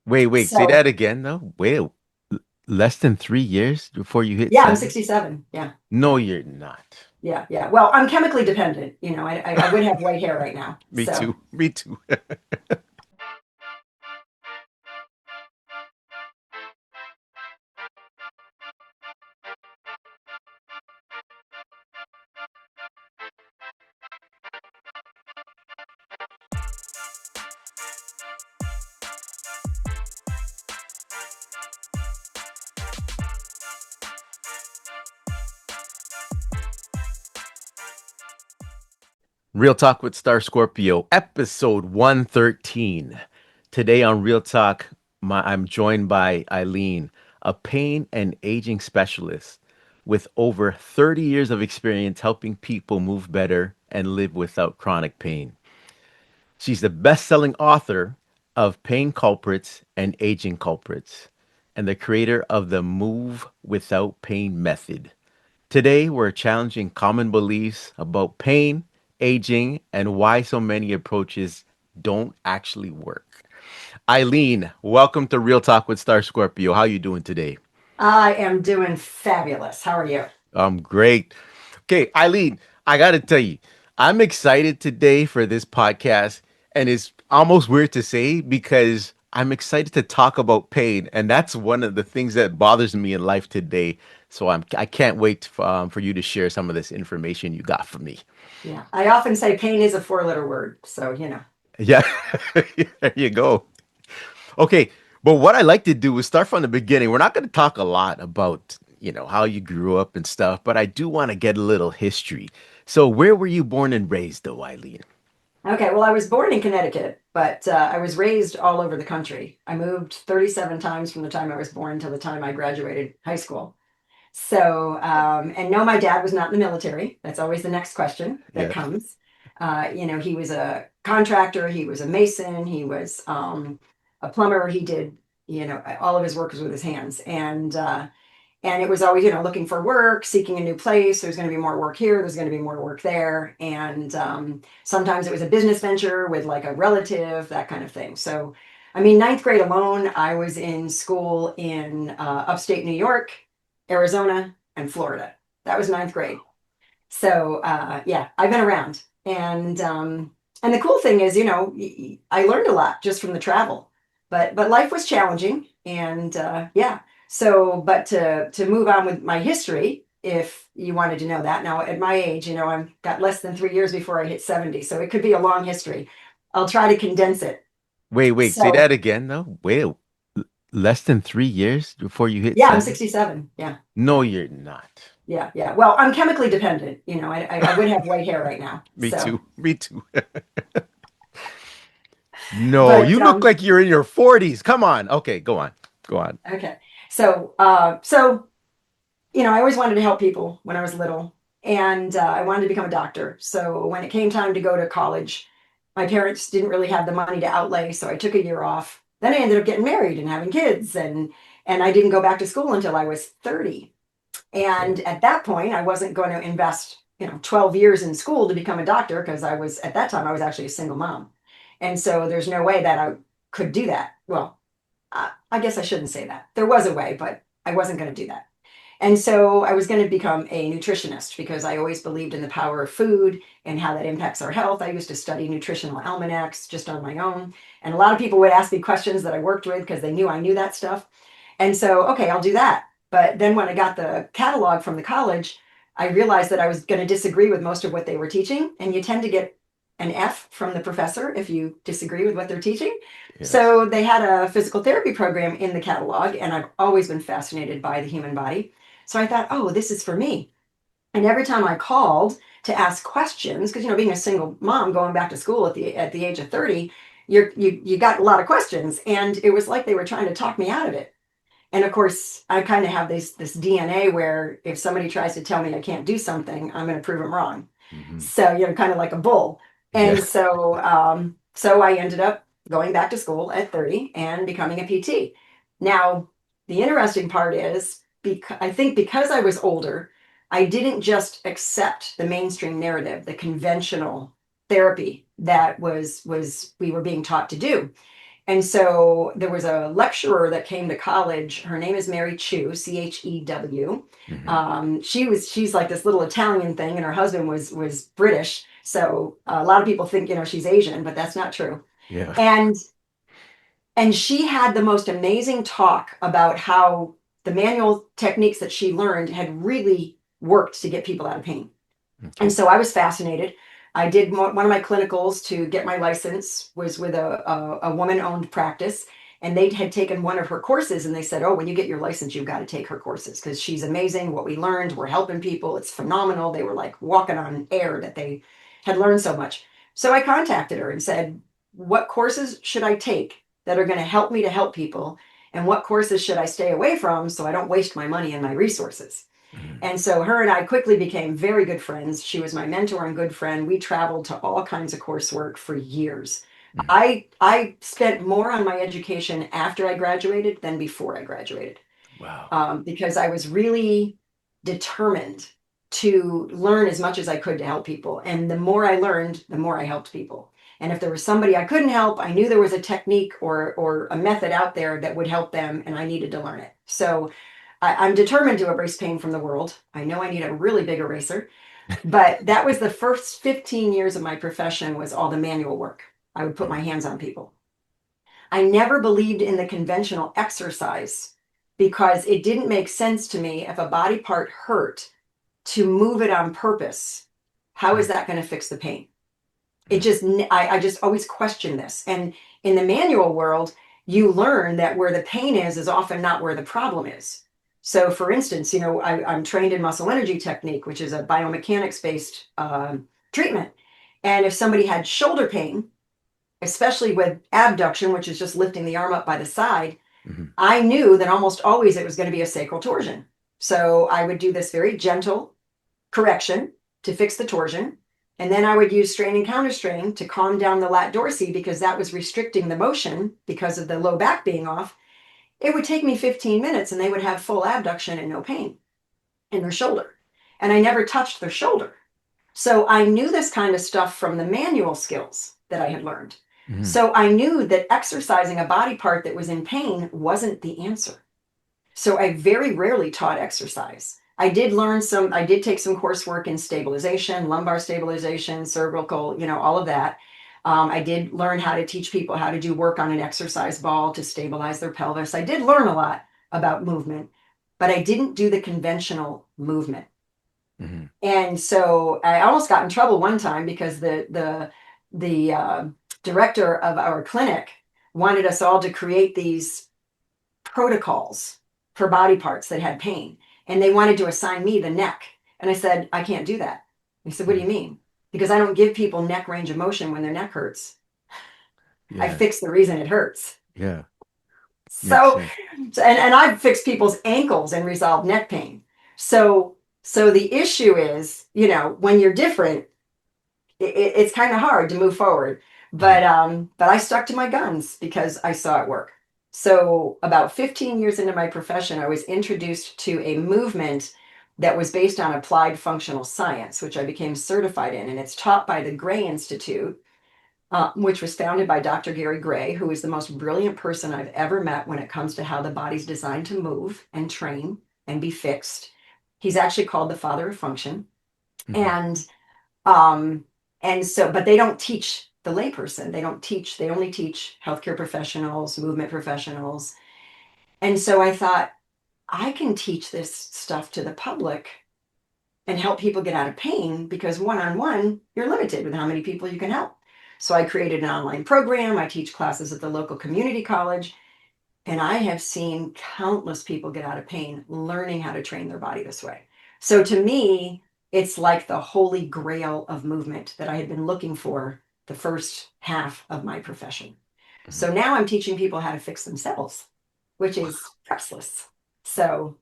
Wait, say So that again though. Less than 3 years before you hit yeah, I'm 70? 67. Yeah, No, yeah, you're not. yeah, yeah. Well, I'm chemically dependent. I would have white hair right now. Me So too. Me too. Real Talk with Star Scorpio, episode 113. Today on Real Talk, I'm joined by Eileen, a pain and aging specialist with over 30 years of experience helping people move better and live without chronic pain. She's the best-selling author of Pain Culprits and Aging Culprits and the creator of the Move Without Pain method. Today, we're challenging common beliefs about pain, aging, and why so many approaches don't actually work. Eileen, welcome to Real Talk with Star Scorpio. How you doing today? I am doing fabulous. How are you? I'm great. Okay, Eileen, I got to tell you, I'm excited today for this podcast, and it's almost weird to say because I'm excited to talk about pain, and that's one of the things that bothers me in life today. So I can't wait for you to share some of this information you got for me. Yeah, I often say pain is a four-letter word. So. Yeah, there you go. Okay, but what I like to do is start from the beginning. We're not going to talk a lot about, how you grew up and stuff, but I do want to get a little history. So, where were you born and raised, though, Eileen? Okay, well, I was born in Connecticut, but I was raised all over the country. I moved 37 times from the time I was born till the time I graduated high school. And no, my dad was not in the military. That's always the next question that Yeah. comes. He was a contractor, he was a mason, he was a plumber. He did, all of his work was with his hands. And it was always, looking for work, seeking a new place. There's going to be more work here, there's going to be more work there. And sometimes it was a business venture with like a relative, that kind of thing. So, I mean, ninth grade alone, I was in school in upstate New York, Arizona, and Florida. That was ninth grade. So yeah, I've been around, and the cool thing is, I learned a lot just from the travel, but life was challenging, and yeah. So, but to move on with my history, if you wanted to know that, now at my age, I've got less than 3 years before I hit 70, so it could be a long history. I'll try to condense it. Wait, say So that again, though. Less than 3 years before you hit yeah, I'm 70? 67. Yeah, No, yeah, you're not. yeah, yeah. Well, I'm chemically dependent. I would have white hair right now. Me So, too. Me too. No, but you look like you're in your 40s. Come on. Okay, go on. Go on. okay. So I always wanted to help people when I was little, and I wanted to become a doctor. So when it came time to go to college, my parents didn't really have the money to outlay, so I took a year off. Then I ended up getting married and having kids, and I didn't go back to school until I was 30. And Oh. at that point, I wasn't going to invest, 12 years in school to become a doctor because I was at that time I was actually a single mom. And so there's no way that I could do that. Well, I guess I shouldn't say that. There was a way, but I wasn't going to do that. And so I was going to become a nutritionist because I always believed in the power of food and how that impacts our health. I used to study nutritional almanacs just on my own. And a lot of people would ask me questions that I worked with because they knew I knew that stuff. And so, okay, I'll do that. But then when I got the catalog from the college, I realized that I was going to disagree with most of what they were teaching. And you tend to get an F from the professor if you disagree with what they're teaching. Yes. So they had a physical therapy program in the catalog, and I've always been fascinated by the human body. So I thought, oh, this is for me. And every time I called to ask questions, because being a single mom going back to school at the age of 30, you got a lot of questions, and it was like they were trying to talk me out of it. And of course, I kind of have this DNA where if somebody tries to tell me I can't do something, I'm going to prove them wrong. Hmm. So kind of like a bull. Yeah. And so I ended up going back to school at 30 and becoming a PT. Now, the interesting part is because I think because I was older, I didn't just accept the mainstream narrative, the conventional therapy that was we were being taught to do. And so there was a lecturer that came to college. Her name is Mary Chew, Chew. Hmm. She's like this little Italian thing, and her husband was British. So a lot of people think, she's Asian, but that's not true. Yeah. And and she had the most amazing talk about how the manual techniques that she learned had really worked to get people out of pain. And Okay. so I was fascinated. I did one of my clinicals to get my license was with a woman-owned practice, and they had taken one of her courses, and they said, "Oh, when you get your license, you've got to take her courses because she's amazing. What we learned, we're helping people. It's phenomenal." They were like walking on air that they had learned so much. So I contacted her and said, "What courses should I take that are going to help me to help people, and what courses should I stay away from so I don't waste my money and my resources?" Hmm. And so her and I quickly became very good friends. She was my mentor and good friend. We traveled to all kinds of coursework for years. Hmm. I spent more on my education after I graduated than before I graduated, Wow. because I was really determined to learn as much as I could to help people. And the more I learned, the more I helped people. And if there was somebody I couldn't help, I knew there was a technique or a method out there that would help them, and I needed to learn it. So I'm determined to erase pain from the world. I know I need a really big eraser, but that was the first 15 years of my profession was all the manual work. I would put my Hmm. hands on people. I never believed in the conventional exercise because it didn't make sense to me if a body part hurt to move it on purpose. How is that going to fix the pain? It Hmm. just I just always question this. And in the manual world, you learn that where the pain is often not where the problem is. So for instance, I'm trained in muscle energy technique, which is a biomechanics based treatment. And if somebody had shoulder pain, especially with abduction, which is just lifting the arm up by the side, Hmm. I knew that almost always it was going to be a sacral torsion. So I would do this very gentle correction to fix the torsion. And then I would use strain and counter strain to calm down the lat dorsi because that was restricting the motion because of the low back being off. It would take me 15 minutes and they would have full abduction and no pain in their shoulder. And I never touched their shoulder. So I knew this kind of stuff from the manual skills that I had learned. Hmm. So I knew that exercising a body part that was in pain wasn't the answer. So I very rarely taught exercise. I did take some coursework in stabilization, lumbar stabilization, cervical, all of that. I did learn how to teach people how to do work on an exercise ball to stabilize their pelvis. I did learn a lot about movement, but I didn't do the conventional movement. Hmm. And so I almost got in trouble one time because the director of our clinic wanted us all to create these protocols for body parts that had pain. And they wanted to assign me the neck. And I said, I can't do that. He said, what do you mean? Because I don't give people neck range of motion when their neck hurts. I Yeah. fix the reason it hurts. Yeah. Makes So, sense. and I've fixed people's ankles and resolved neck pain. So the issue is, when you're different, it's kind of hard to move forward. Hmm. But I stuck to my guns because I saw it work. So about 15 years into my profession, I was introduced to a movement that was based on applied functional science, which I became certified in, and it's taught by the Gray Institute, which was founded by Dr. Gary Gray, who is the most brilliant person I've ever met when it comes to how the body's designed to move and train and be fixed. He's actually called the father of function. Hmm. And um, and so, but they don't teach the layperson. They only teach healthcare professionals, movement professionals. And so I thought, I can teach this stuff to the public and help people get out of pain because one on one, you're limited with how many people you can help. So I created an online program. I teach classes at the local community college. And I have seen countless people get out of pain learning how to train their body this way. So to me, it's like the holy grail of movement that I had been looking for the first half of my profession. Hmm. So now I'm teaching people how to fix themselves, which is priceless. So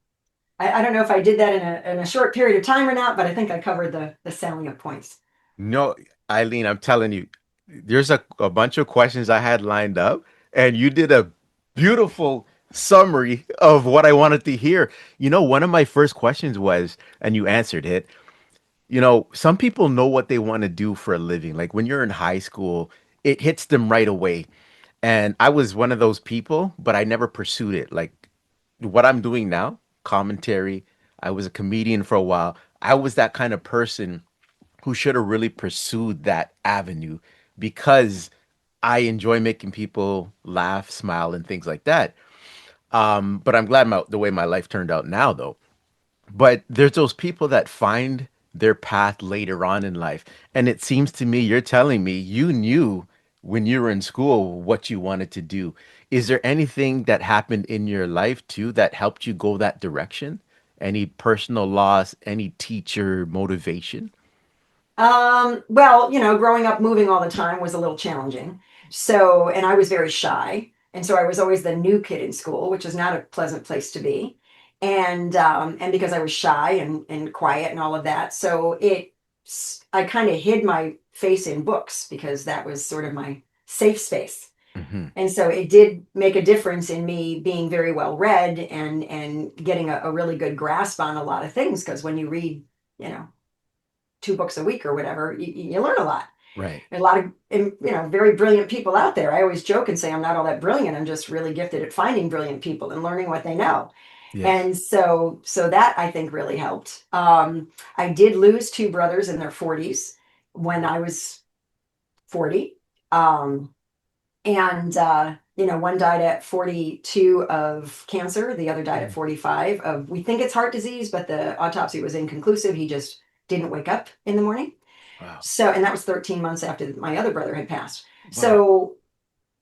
I don't know if I did that in a short period of time or not, but I think I covered the salient points. No, Eileen, I'm telling you, there's a bunch of questions I had lined up, and you did a beautiful summary of what I wanted to hear. One of my first questions was, and you answered it, some people know what they want to do for a living. Like when you're in high school, it hits them right away. And I was one of those people, but I never pursued it. Like what I'm doing now, commentary. I was a comedian for a while. I was that kind of person who should have really pursued that avenue because I enjoy making people laugh, smile, and things like that. But I'm glad the way my life turned out now, though. But there's those people that find their path later on in life. And it seems to me, you're telling me you knew when you were in school what you wanted to do. Is there anything that happened in your life too that helped you go that direction? Any personal loss, any teacher motivation? Well, growing up moving all the time was a little challenging. So, and I was very shy. And so I was always the new kid in school, which is not a pleasant place to be. And because I was shy and quiet and all of that. So I kind of hid my face in books because that was sort of my safe space. Hmm. And so it did make a difference in me being very well read and getting a really good grasp on a lot of things. Because when you read, you know, 2 books a week or whatever, you learn a lot. Right. There's a lot of very brilliant people out there. I always joke and say I'm not all that brilliant. I'm just really gifted at finding brilliant people and learning what they know. Yes. And so that I think really helped. I did lose two brothers in their 40s when I was 40. Um, and one died at 42 of cancer, the other died at Mm. 45 of, we think it's heart disease, but the autopsy was inconclusive. He just didn't wake up in the morning. Wow. So, and that was 13 months after my other brother had passed. Wow. So,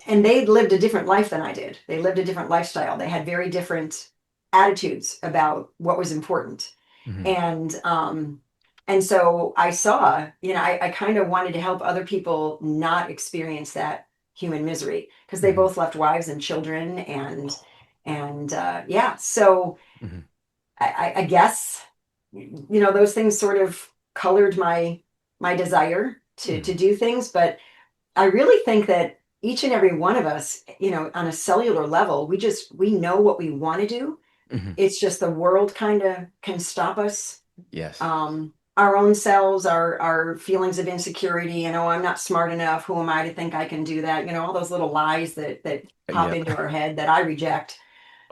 and they lived a different life than I did. They lived a different lifestyle. They had very different attitudes about what was important. Hmm. And so I saw, I kind of wanted to help other people not experience that human misery because they Hmm. both left wives and children and yeah. So Hmm. I guess those things sort of colored my desire to Hmm. do things, but I really think that each and every one of us, on a cellular level, we know what we want to do. Hmm. It's just the world kind of can stop us. Yes. Our own selves, our feelings of insecurity, I'm not smart enough. Who am I to think I can do that? All those little lies that pop Yep. into our head that I reject.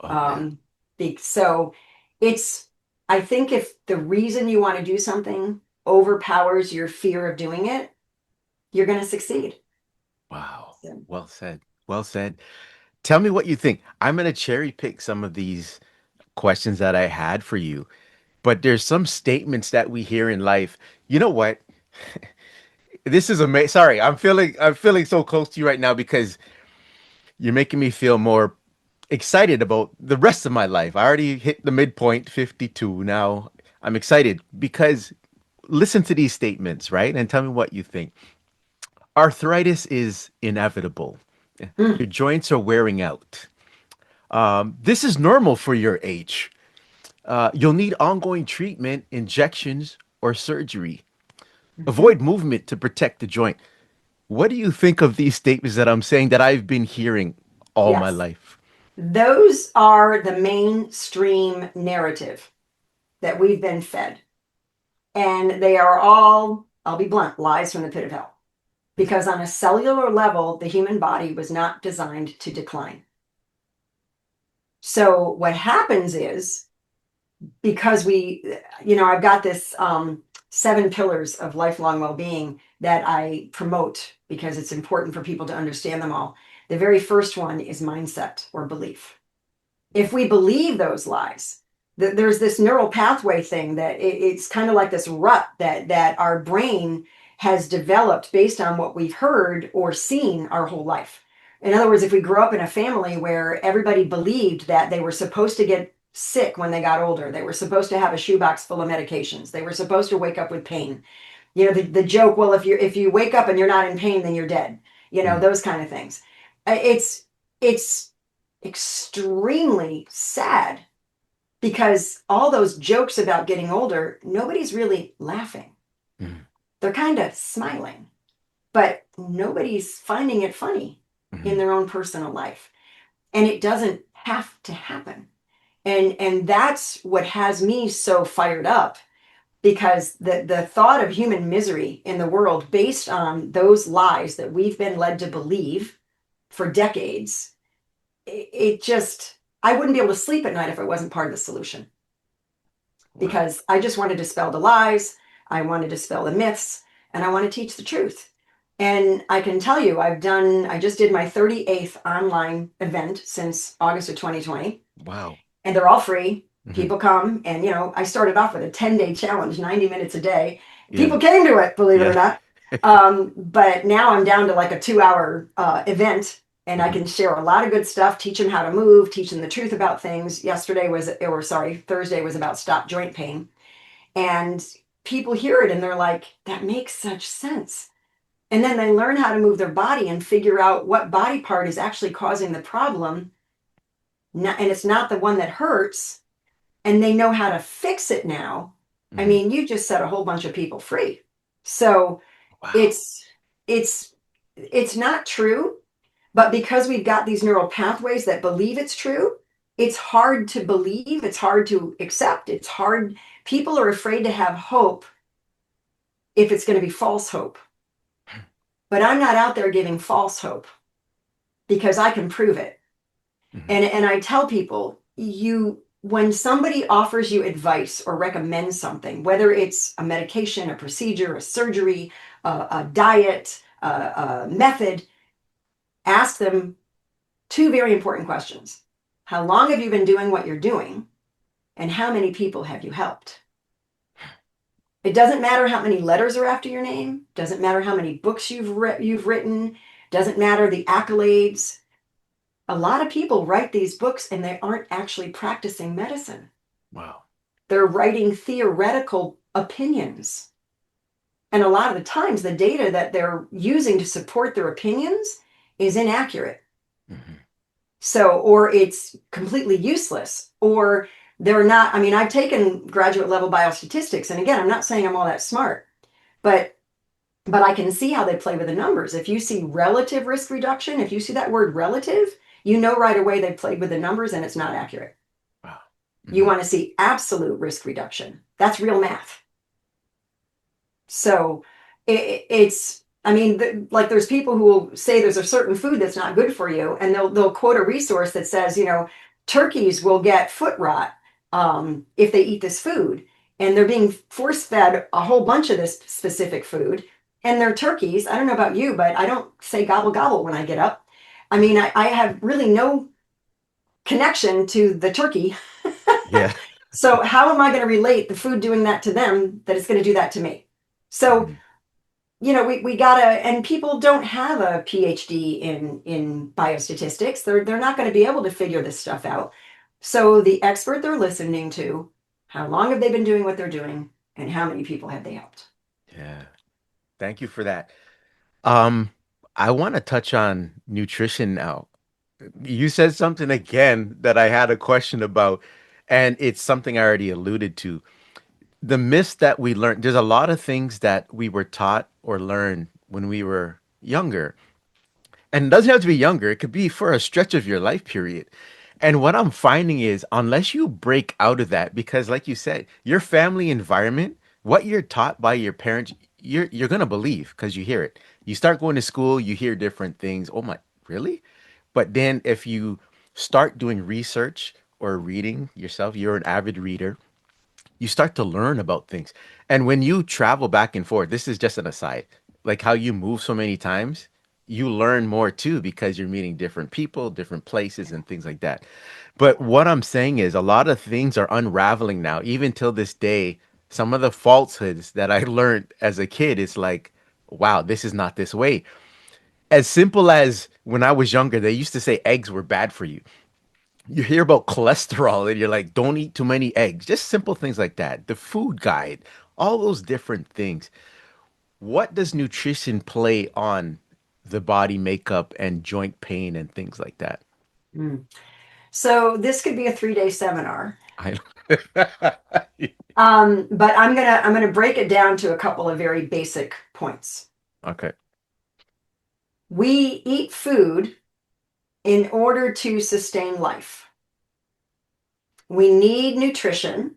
Oh man. Um, so it's, I think if the reason you want to do something overpowers your fear of doing it, you're going to succeed. Wow. So, Well said. Well said. Tell me what you think. I'm going to cherry pick some of these questions that I had for you, but there's some statements that we hear in life. You know what? This is amazing. Sorry, I'm feeling so close to you right now because you're making me feel more excited about the rest of my life. I already hit the midpoint, 52. Now I'm excited because listen to these statements, right? And tell me what you think. Arthritis is inevitable. Your mm, joints are wearing out. This is normal for your age. You'll need ongoing treatment, injections, or surgery. mhm. Avoid movement to protect the joint. What do you think of these statements that I'm saying that I've been hearing all my Yes, life? those are the mainstream narrative that we've been fed. And they are all, I'll be blunt, lies from the pit of hell. Because on a cellular level, the human body was not designed to decline. So what happens is because I've got this 7 pillars of lifelong well-being that I promote because it's important for people to understand them all. The very first one is mindset or belief. If we believe those lies, there's this neural pathway thing that it's kind of like this rut that our brain has developed based on what we've heard or seen our whole life. In other words, if we grew up in a family where everybody believed that they were supposed to get sick when they got older, they were supposed to have a shoebox full of medications, they were supposed to wake up with pain. The joke, well, if you wake up and you're not in pain, then you're dead. Mm, Those kind of things. It's extremely sad because all those jokes about getting older, nobody's really laughing. mm, They're kind of smiling, but nobody's finding it funny in mm, their own personal life. And it doesn't have to happen. And that's what has me so fired up because the thought of human misery in the world based on those lies that we've been led to believe for decades, it just, I wouldn't be able to sleep at night if it wasn't part of the solution, Wow. because I just want to dispel the lies, I want to dispel the myths, and I want to teach the truth. And I can tell you, I just did my 38th online event since August of 2020, Wow. and they're all free. Hmm. People come, and I started off with a 10-day challenge, 90 minutes a day. Yeah. People came to it, believe it or Yeah. not. But now I'm down to like a 2 hour event, and I Hmm. can share a lot of good stuff, teach them how to move, teach them the truth about things. Thursday was about stop joint pain. And people hear it and they're like, that makes such sense. And then they learn how to move their body and figure out what body part is actually causing the problem. And it's not the one that hurts, and they know how to fix it now. I Hmm. mean, you just set a whole bunch of people free. So Wow. it's it's it's not true, but because we've got these neural pathways that believe it's true, it's hard to believe, it's hard to accept, it's hard. People are afraid to have hope if it's going to be false hope. But I'm not out there giving false hope because I can prove it. Hmm. And I tell people, you when somebody offers you advice or recommends something, whether it's a medication, a procedure, a surgery, a diet, a method, ask them two very important questions. How long have you been doing what you're doing? And how many people have you helped? It doesn't matter how many letters are after your name, doesn't matter how many books you've written, doesn't matter the accolades. A lot of people write these books and they aren't actually practicing medicine. Wow. They're writing theoretical opinions. And a lot of the times, the data that they're using to support their opinions is inaccurate. Hmm. So, or it's completely useless, or they're not. I mean, I've taken graduate level biostatistics, and again, I'm not saying I'm all that smart, but I can see how they play with the numbers. If you see relative risk reduction, if you see that word relative, you know right away they played with the numbers and it's not accurate. Wow. You Hmm. want to see absolute risk reduction. That's real math. So I mean, like there's people who will say there's a certain food that's not good for you, and they'll quote a resource that says, turkeys will get foot rot if they eat this food, and they're being force fed a whole bunch of this specific food, and they're turkeys. I don't know about you, but I don't say gobble gobble when I get up. I mean, I have really no connection to the turkey. Yeah. So how am I going to relate the food doing that to them that it's going to do that to me? So Hmm. we gotta, and people don't have a PhD in biostatistics. They're not going to be able to figure this stuff out. So the expert they're listening to, how long have they been doing what they're doing, and how many people have they helped? Yeah. Thank you for that. Um, I want to touch on nutrition now. You said something again that I had a question about, and it's something I already alluded to. The myths that we learned, there's a lot of things that we were taught or learned when we were younger. And it doesn't have to be younger, it could be for a stretch of your life period. And what I'm finding is, unless you break out of that, because like you said, your family environment, what you're taught by your parents, you're gonna believe because you hear it. You start going to school, you hear different things. Oh my, really? But then if you start doing research or reading yourself, you're an avid reader, you start to learn about things. And when you travel back and forth, this is just an aside, like how you move so many times, you learn more too because you're meeting different people, different places, and things like that. But what I'm saying is a lot of things are unraveling now, even till this day. Some of the falsehoods that I learned as a kid, it's like, wow, this is not this way. As simple as when I was younger, they used to say eggs were bad for you. You hear about cholesterol and you're like, don't eat too many eggs. Just simple things like that. The food guide, all those different things. What does nutrition play on the body makeup and joint pain and things like that? Mm. So this could be a 3-day seminar, I but I'm gonna break it down to a couple of very basic points. okay. We eat food in order to sustain life. We need nutrition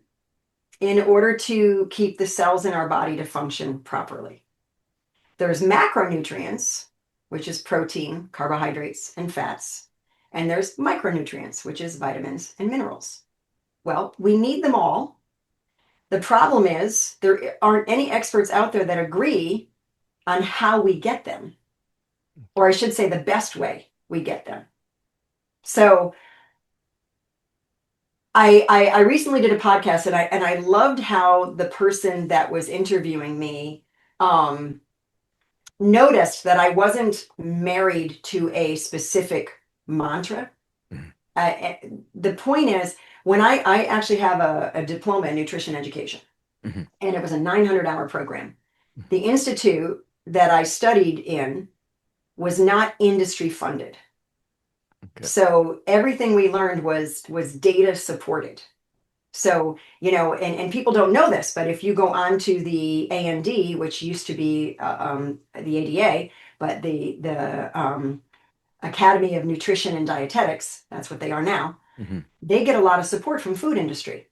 in order to keep the cells in our body to function properly. There's macronutrients, which is protein, carbohydrates, and fats. And there's micronutrients, which is vitamins and minerals. Well, we need them all. The problem is there aren't any experts out there that agree on how we get them, or I should say the best way we get them. So I recently did a podcast, and I loved how the person that was interviewing me um, noticed that I wasn't married to a specific mantra. Mhm. Uh, the point is, when I actually have a diploma in nutrition education, Mhm. and it was a 900-hour program. Mhm. The institute that I studied in was not industry funded. Okay. So everything we learned was data supported. So, and people don't know this, but if you go on to the A&D, which used to be the ADA, but the Academy of Nutrition and Dietetics, that's what they are now, Mhm. they get a lot of support from food industry.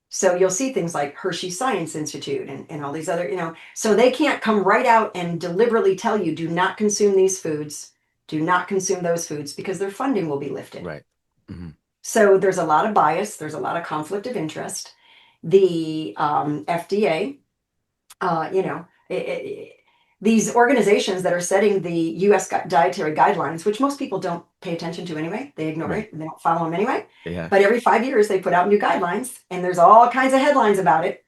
So you'll see things like Hershey Science Institute and all these other, so they can't come right out and deliberately tell you, do not consume these foods, do not consume those foods, because their funding will be lifted. Right. Mhm. So there's a lot of bias, there's a lot of conflict of interest. The FDA, these organizations that are setting the US dietary guidelines, which most people don't pay attention to anyway, they ignore Right. it, they don't follow them anyway. Yeah. But every 5 years they put out new guidelines, and there's all kinds of headlines about it.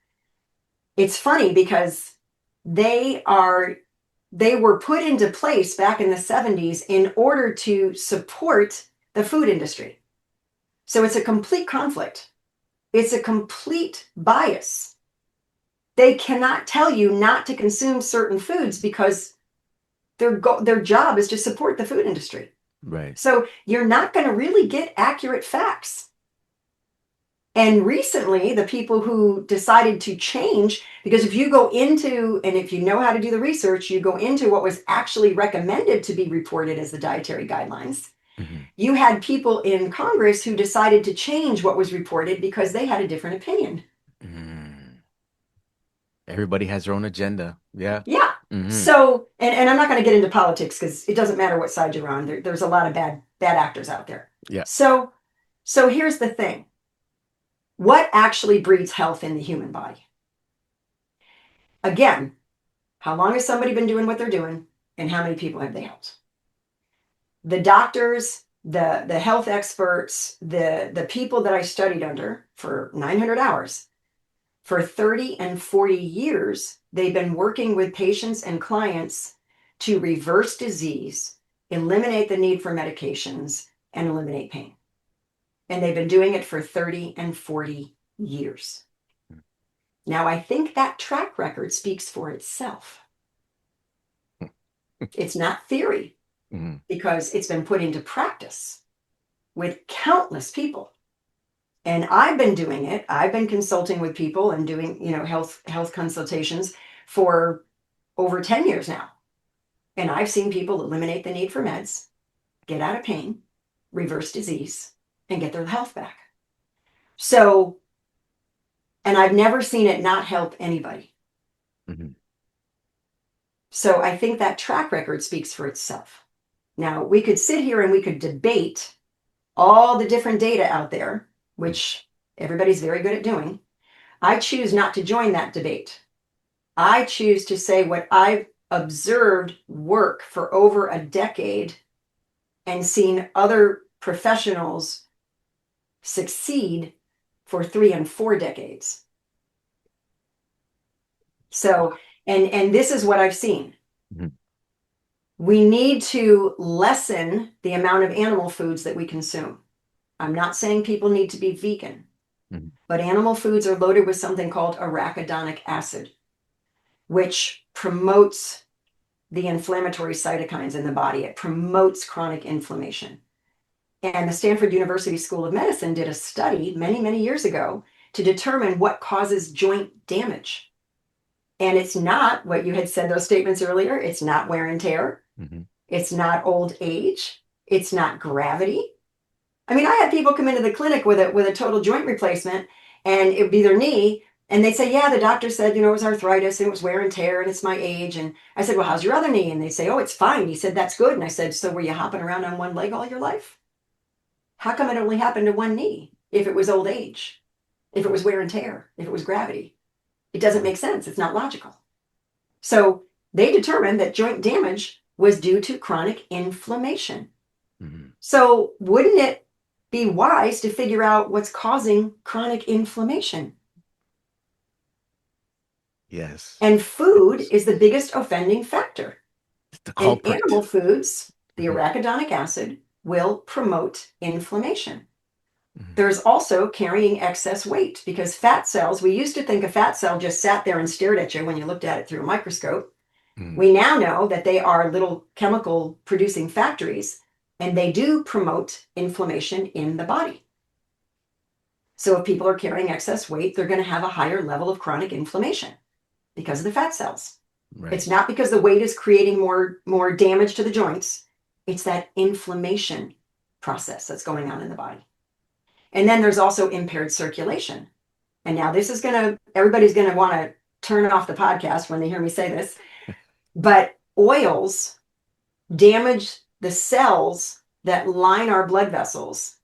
It's funny because they are they were put into place back in the 70s in order to support the food industry. So it's a complete conflict. It's a complete bias. They cannot tell you not to consume certain foods because their job is to support the food industry. Right. So you're not going to really get accurate facts. And recently, the people who decided to change, because if you go into, and if you know how to do the research, you go into what was actually recommended to be reported as the dietary guidelines. Mhm. You had people in Congress who decided to change what was reported because they had a different opinion. Mm. Everybody has their own agenda. Yeah. Yeah. Mhm. So, and I'm not going to get into politics because it doesn't matter what side you're on. There's a lot of bad actors out there. Yeah. So, so here's the thing. What actually breeds health in the human body? Again, how long has somebody been doing what they're doing, and how many people have they helped? The doctors, the health experts, the people that I studied under for 900 hours, for 30 and 40 years, they've been working with patients and clients to reverse disease, eliminate the need for medications, and eliminate pain. And they've been doing it for 30 and 40 years. Now, I think that track record speaks for itself. It's not theory Mhm. because it's been put into practice with countless people. And I've been doing it. I've been consulting with people and doing, health consultations for over 10 years now. And I've seen people eliminate the need for meds, get out of pain, reverse disease, and get their health back. So, and I've never seen it not help anybody. Mhm. So I think that track record speaks for itself. Now, we could sit here and we could debate all the different data out there, which everybody's very good at doing. I choose not to join that debate. I choose to say what I've observed work for over a decade and seen other professionals succeed for 3 and 4 decades. So, and this is what I've seen. Mhm. We need to lessen the amount of animal foods that we consume. I'm not saying people need to be vegan, Mhm. but animal foods are loaded with something called arachidonic acid, which promotes the inflammatory cytokines in the body. It promotes chronic inflammation. And the Stanford University School of Medicine did a study many, many years ago to determine what causes joint damage. And it's not what you had said, those statements earlier. It's not wear and tear. Mhm. It's not old age. It's not gravity. I mean, I had people come into the clinic with a total joint replacement, and it would be their knee, And they say, yeah, the doctor said, it was arthritis and it was wear and tear and it's my age. And I said, well, how's your other knee? And they say, oh, it's fine. He said, that's good. And I said, so were you hopping around on one leg all your life? How come it only happened to one knee if it was old age, if it was wear and tear, if it was gravity? It doesn't make sense. It's not logical. So they determined that joint damage was due to chronic inflammation. Hmm. So wouldn't it be wise to figure out what's causing chronic inflammation? Yes. And food is the biggest offending factor. It's the And culprit. animal foods, the Hmm. arachidonic acid, will promote inflammation. Hmm. There's also carrying excess weight because fat cells, we used to think a fat cell just sat there and stared at you when you looked at it through a microscope. Hmm. We now know that they are little chemical producing factories and they do promote inflammation in the body. So if people are carrying excess weight, they're going to have a higher level of chronic inflammation because of the fat cells. Right. It's not because the weight is creating more damage to the joints. It's that inflammation process that's going on in the body. And then there's also impaired circulation. And now this is going to, everybody's going to want to turn off the podcast when they hear me say this, but oils damage the cells that line our blood vessels.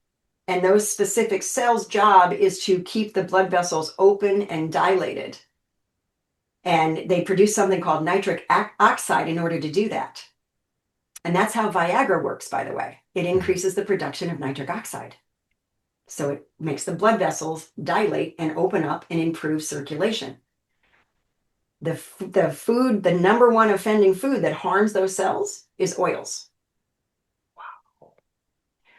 And those specific cells' job is to keep the blood vessels open and dilated. And they produce something called nitric oxide in order to do that. And that's how Viagra works, by the way. It Hmm. increases the production of nitric oxide. So it makes the blood vessels dilate and open up and improve circulation. The food, the number one offending food that harms those cells is oils.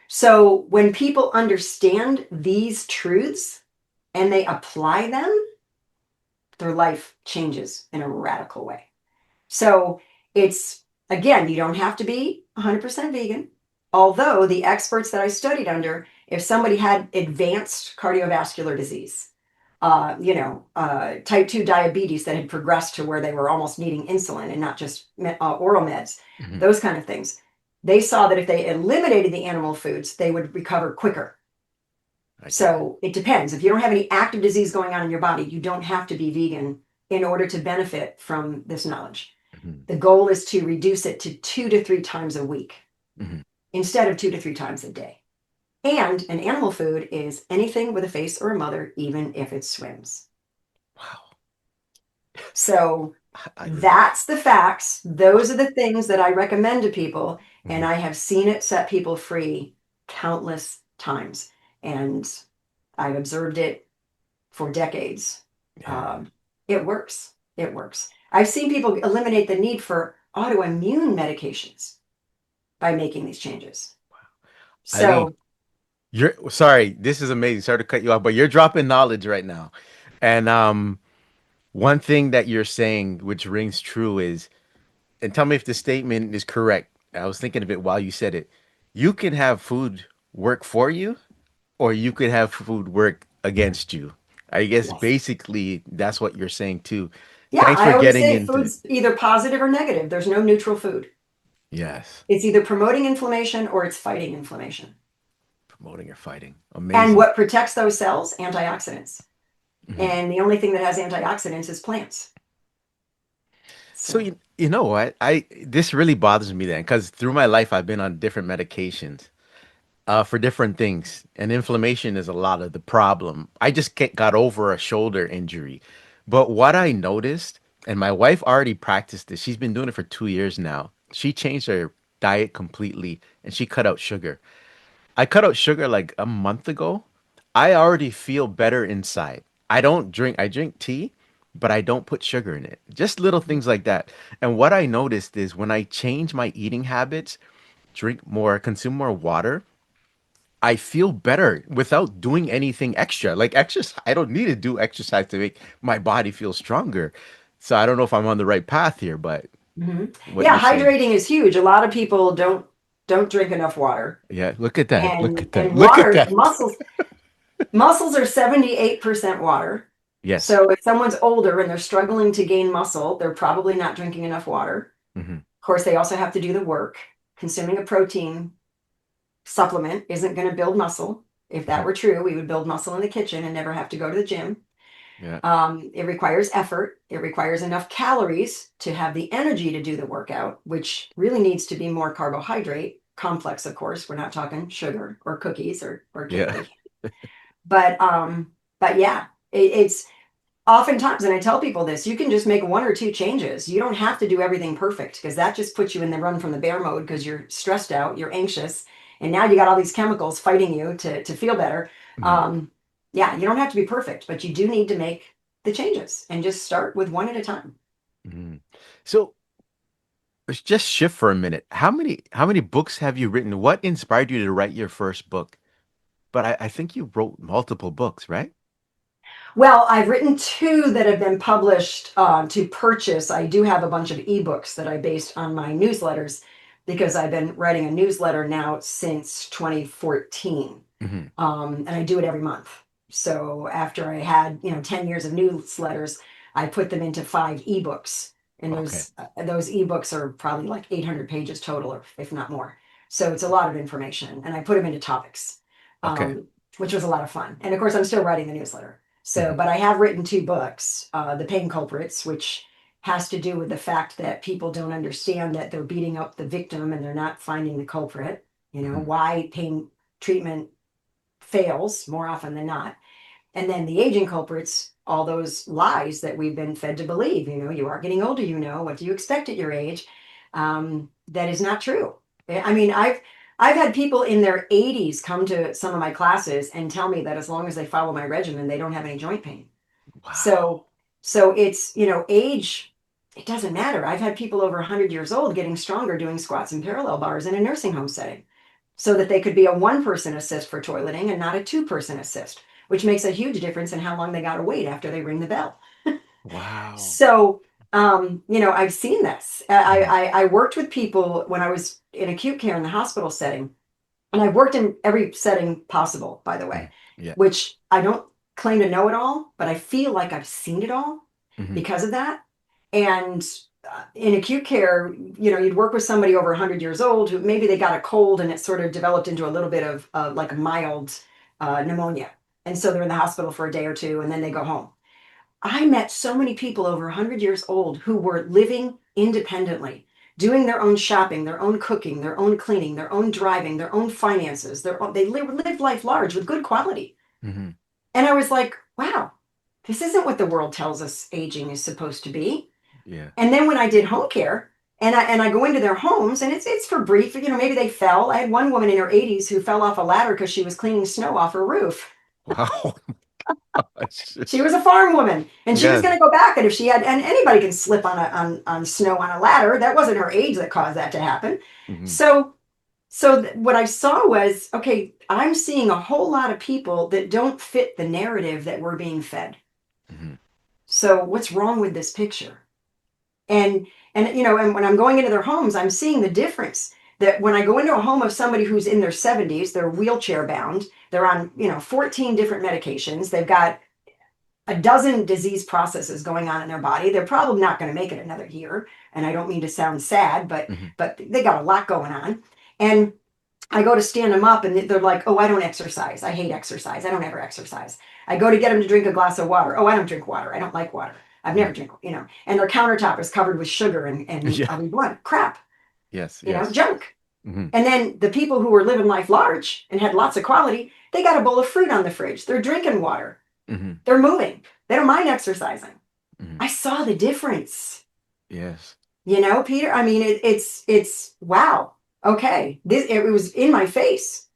So when people understand these truths and they apply them, their life changes in a radical way. So it's, again, you don't have to be 100% vegan. Although the experts that I studied under, if somebody had advanced cardiovascular disease, type 2 diabetes that had progressed to where they were almost needing insulin and not just oral meds, Hmm. those kind of things, they saw that if they eliminated the animal foods, they would recover quicker. I get it. So it depends. If you don't have any active disease going on in your body, you don't have to be vegan in order to benefit from this knowledge. Hmm. The goal is to reduce it to 2 to 3 times a week Hmm. instead of 2 to 3 times a day. And an animal food is anything with a face or a mother, even if it swims. Wow. So I that's the facts. Those are the things that I recommend to people. And Mhm. I have seen it set people free countless times. And I've observed it for decades. Yeah. It works. It works. I've seen people eliminate the need for autoimmune medications by making these changes. Eileen, So, you're sorry, this is amazing. Sorry to cut you off, but you're dropping knowledge right now. And one thing that you're saying, which rings true, is, and tell me if this statement is correct. I was thinking of it while you said it. You can have food work for you, or you could have food work against you. I guess yes. basically that's what you're saying too. Yeah, Thanks I for always getting say into it. food's either positive or negative. There's no neutral food. Yes, It's either promoting inflammation or it's fighting inflammation. promoting or fighting. And Amazing. what protects those cells? Antioxidants. Mhm. And the only thing that has antioxidants is plants. So So, you know what? I this really bothers me then, because through my life I've been on different medications for different things, and inflammation is a lot of the problem. I just got over a shoulder injury, but what I noticed, and my wife already practiced this. She's been doing it for 2 years now. She changed her diet completely, and she cut out sugar. I cut out sugar like a month ago. I already feel better inside. I drink tea, but I don't put sugar in it. Just little things like that. And what I noticed is when I change my eating habits, drink more, consume more water, I feel better without doing anything extra. Like exercise, I don't need to do exercise to make my body feel stronger. So I don't know if I'm on the right path here, but mhm. what Yeah, you're saying. hydrating is huge. A lot of people don't drink enough water. Yeah, look at that. Look And at that. and Look at water, that. muscles are 78% water. Yes. So if someone's older and they're struggling to gain muscle, they're probably not drinking enough water. Hmm. Of course, they also have to do the work. Consuming a protein supplement isn't going to build muscle. If that Hmm. were true, we would build muscle in the kitchen and never have to go to the gym. Yeah. It requires effort. It requires enough calories to have the energy to do the workout, which really needs to be more carbohydrate complex, of course. We're not talking sugar or cookies or Yeah. cake. But yeah, it's oftentimes, and I tell people this, you can just make one or two changes. You don't have to do everything perfect because that just puts you in the run from the bear mode because you're stressed out, you're anxious, and now you got all these chemicals fighting you to feel better. Mhm. Um, yeah, you don't have to be perfect, but you do need to make the changes and just start with one at a time. Mhm. So let's just shift for a minute. How many books have you written? What inspired you to write your first book? But I think you wrote multiple books, right? Well, I've written two that have been published to purchase. I do have a bunch of ebooks that I based on my newsletters because I've been writing a newsletter now since 2014. Hmm. And I do it every month. So after I had, 10 years of newsletters, I put them into five ebooks. And Okay. those ebooks are probably like 800 pages total, or if not more. So it's a lot of information. And I put them into topics, Okay. um, which was a lot of fun. And of course, I'm still writing the newsletter. So, Hmm. but I have written two books, The Pain Culprits, which has to do with the fact that people don't understand that they're beating up the victim and they're not finding the culprit. Hmm. Why pain treatment fails more often than not. And then the aging culprits, all those lies that we've been fed to believe, you are getting older, what do you expect at your age? That is not true. I mean, I've had people in their 80s come to some of my classes and tell me that as long as they follow my regimen, they don't have any joint pain. Wow. So it's, age, it doesn't matter. I've had people over 100 years old getting stronger doing squats and parallel bars in a nursing home setting so that they could be a one person assist for toileting and not a two-person assist, which makes a huge difference in how long they got to wait after they ring the bell. Wow. So, I've seen this. Hmm. I worked with people when I was in acute care in the hospital setting, and I've worked in every setting possible, by the way, Hmm. Yeah. which I don't claim to know it all, but I feel like I've seen it all Hmm. because of that. And in acute care, you'd work with somebody over 100 years old who maybe they got a cold and it sort of developed into a little bit of like a mild pneumonia. And so they're in the hospital for a day or two and then they go home. I met so many people over 100 years old who were living independently, doing their own shopping, their own cooking, their own cleaning, their own driving, their own finances. They lived life large with good quality. Hmm. And I was like, wow, this isn't what the world tells us aging is supposed to be. Yeah. And then when I did home care, and I go into their homes, and it's for brief, maybe they fell. I had one woman in her 80s who fell off a ladder because she was cleaning snow off her roof. Wow. She was a farm woman, and she was Yes. going to go back. And if she had, and anybody can slip on snow on a ladder. That wasn't her age that caused that to happen. Hmm. So what I saw was, okay, I'm seeing a whole lot of people that don't fit the narrative that we're being fed. Hmm. So what's wrong with this picture? And and when I'm going into their homes, I'm seeing the difference. That when I go into a home of somebody who's in their 70s, they're wheelchair bound, they're on 14 different medications, they've got a dozen disease processes going on in their body. They're probably not going to make it another year. And I don't mean to sound sad, but Hmm. they got a lot going on. And I go to stand them up and they're like, oh, I don't exercise. I hate exercise. I don't ever exercise. I go to get them to drink a glass of water. Oh, I don't drink water. I don't like water. I've never Hmm. drink, and their countertop is covered with sugar and Yeah. I'll be blunt, crap, Yes. Yes. junk. Hmm. And then the people who were living life large and had lots of quality, they got a bowl of fruit on the fridge. They're drinking water. Hmm. They're moving. They don't mind exercising. Hmm. I saw the difference. Yes. Peter. I mean, it's wow. Okay, this it was in my face.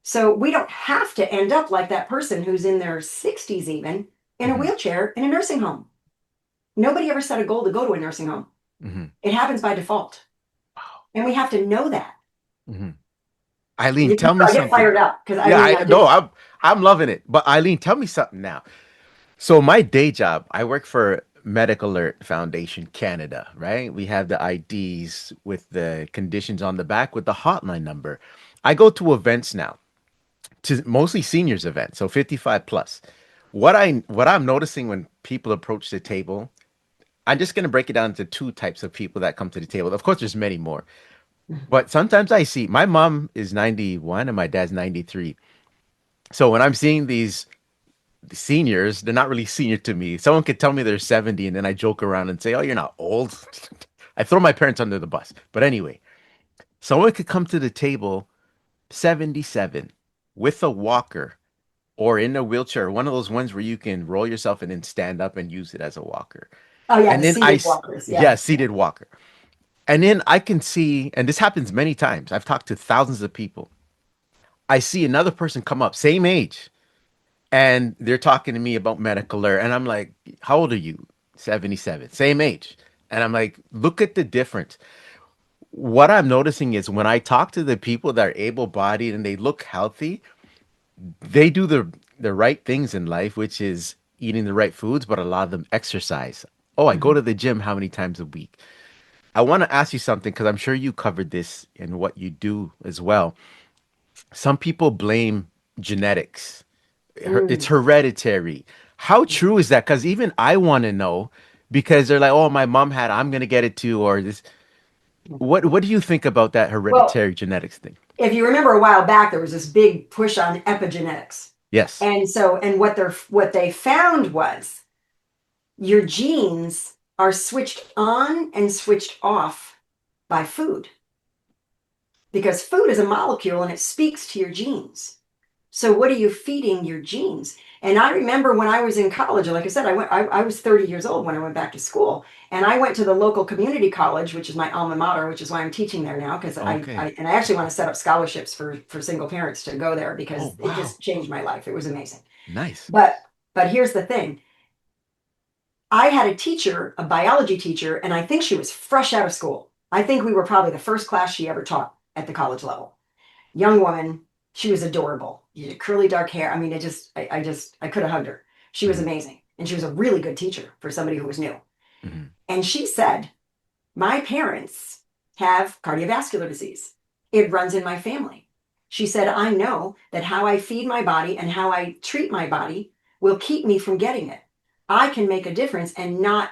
So we don't have to end up like that person who's in their 60s even in a Hmm. wheelchair in a nursing home. Nobody ever set a goal to go to a nursing home. Hmm. It happens by default, Wow. and we have to know that. Hmm. Eileen, tell me I get something. fired up because I Yeah, mean, I no, I'm loving it. But Eileen, tell me something now. So my day job, I work for Medical Alert Foundation Canada, right? We have the IDs with the conditions on the back with the hotline number. I go to events now, to mostly seniors events, so 55 plus. What I'm noticing when people approach the table, I'm just gonna break it down into two types of people that come to the table. Of course, there's many more, but sometimes I see my mom is 91 and my dad's 93. So when I'm seeing the seniors, they're not really senior to me. Someone could tell me they're 70 and then I joke around and say, "Oh, you're not old." I throw my parents under the bus. But anyway, someone could come to the table 77 with a walker or in a wheelchair, one of those ones where you can roll yourself and then stand up and use it as a walker. Oh yeah, And the then seated walkers. yeah, Yeah. seated walker. And then I can see, and this happens many times. I've talked to thousands of people. I see another person come up, same age, and they're talking to me about medical alert. And I'm like, how old are you? 77, same age. And I'm like, look at the difference. What I'm noticing is when I talk to the people that are able bodied and they look healthy, they do the right things in life, which is eating the right foods, but a lot of them exercise. Oh, I go Mhm. to the gym how many times a week? I want to ask you something because I'm sure you covered this in what you do as well. Some people blame genetics. It's Mm. hereditary. How true is that? Because even I want to know because they're like, "Oh, my mom had, I'm gonna get it too," or this. What do you think about that Well, hereditary genetics thing? if you remember a while back, there was this big push on epigenetics. Yes. And so, and what they found was your genes are switched on and switched off by food because food is a molecule and it speaks to your genes. So what are you feeding your genes? And I remember when I was in college, like I said, I was 30 years old when I went back to school. And I went to the local community college, which is my alma mater, which is why I'm teaching there now, because Okay. I actually want to set up scholarships for single parents to go there Oh, because it wow. just changed my life. It was amazing. Nice. But but here's the thing. I had a teacher, a biology teacher, and I think she was fresh out of school. I think we were probably the first class she ever taught at the college level. Young woman, she was adorable. You had curly dark hair. I mean, I could have hugged her. She was Hmm. amazing. And she was a really good teacher for somebody who was new. Hmm. And she said, my parents have cardiovascular disease. It runs in my family. She said, I know that how I feed my body and how I treat my body will keep me from getting it. I can make a difference and not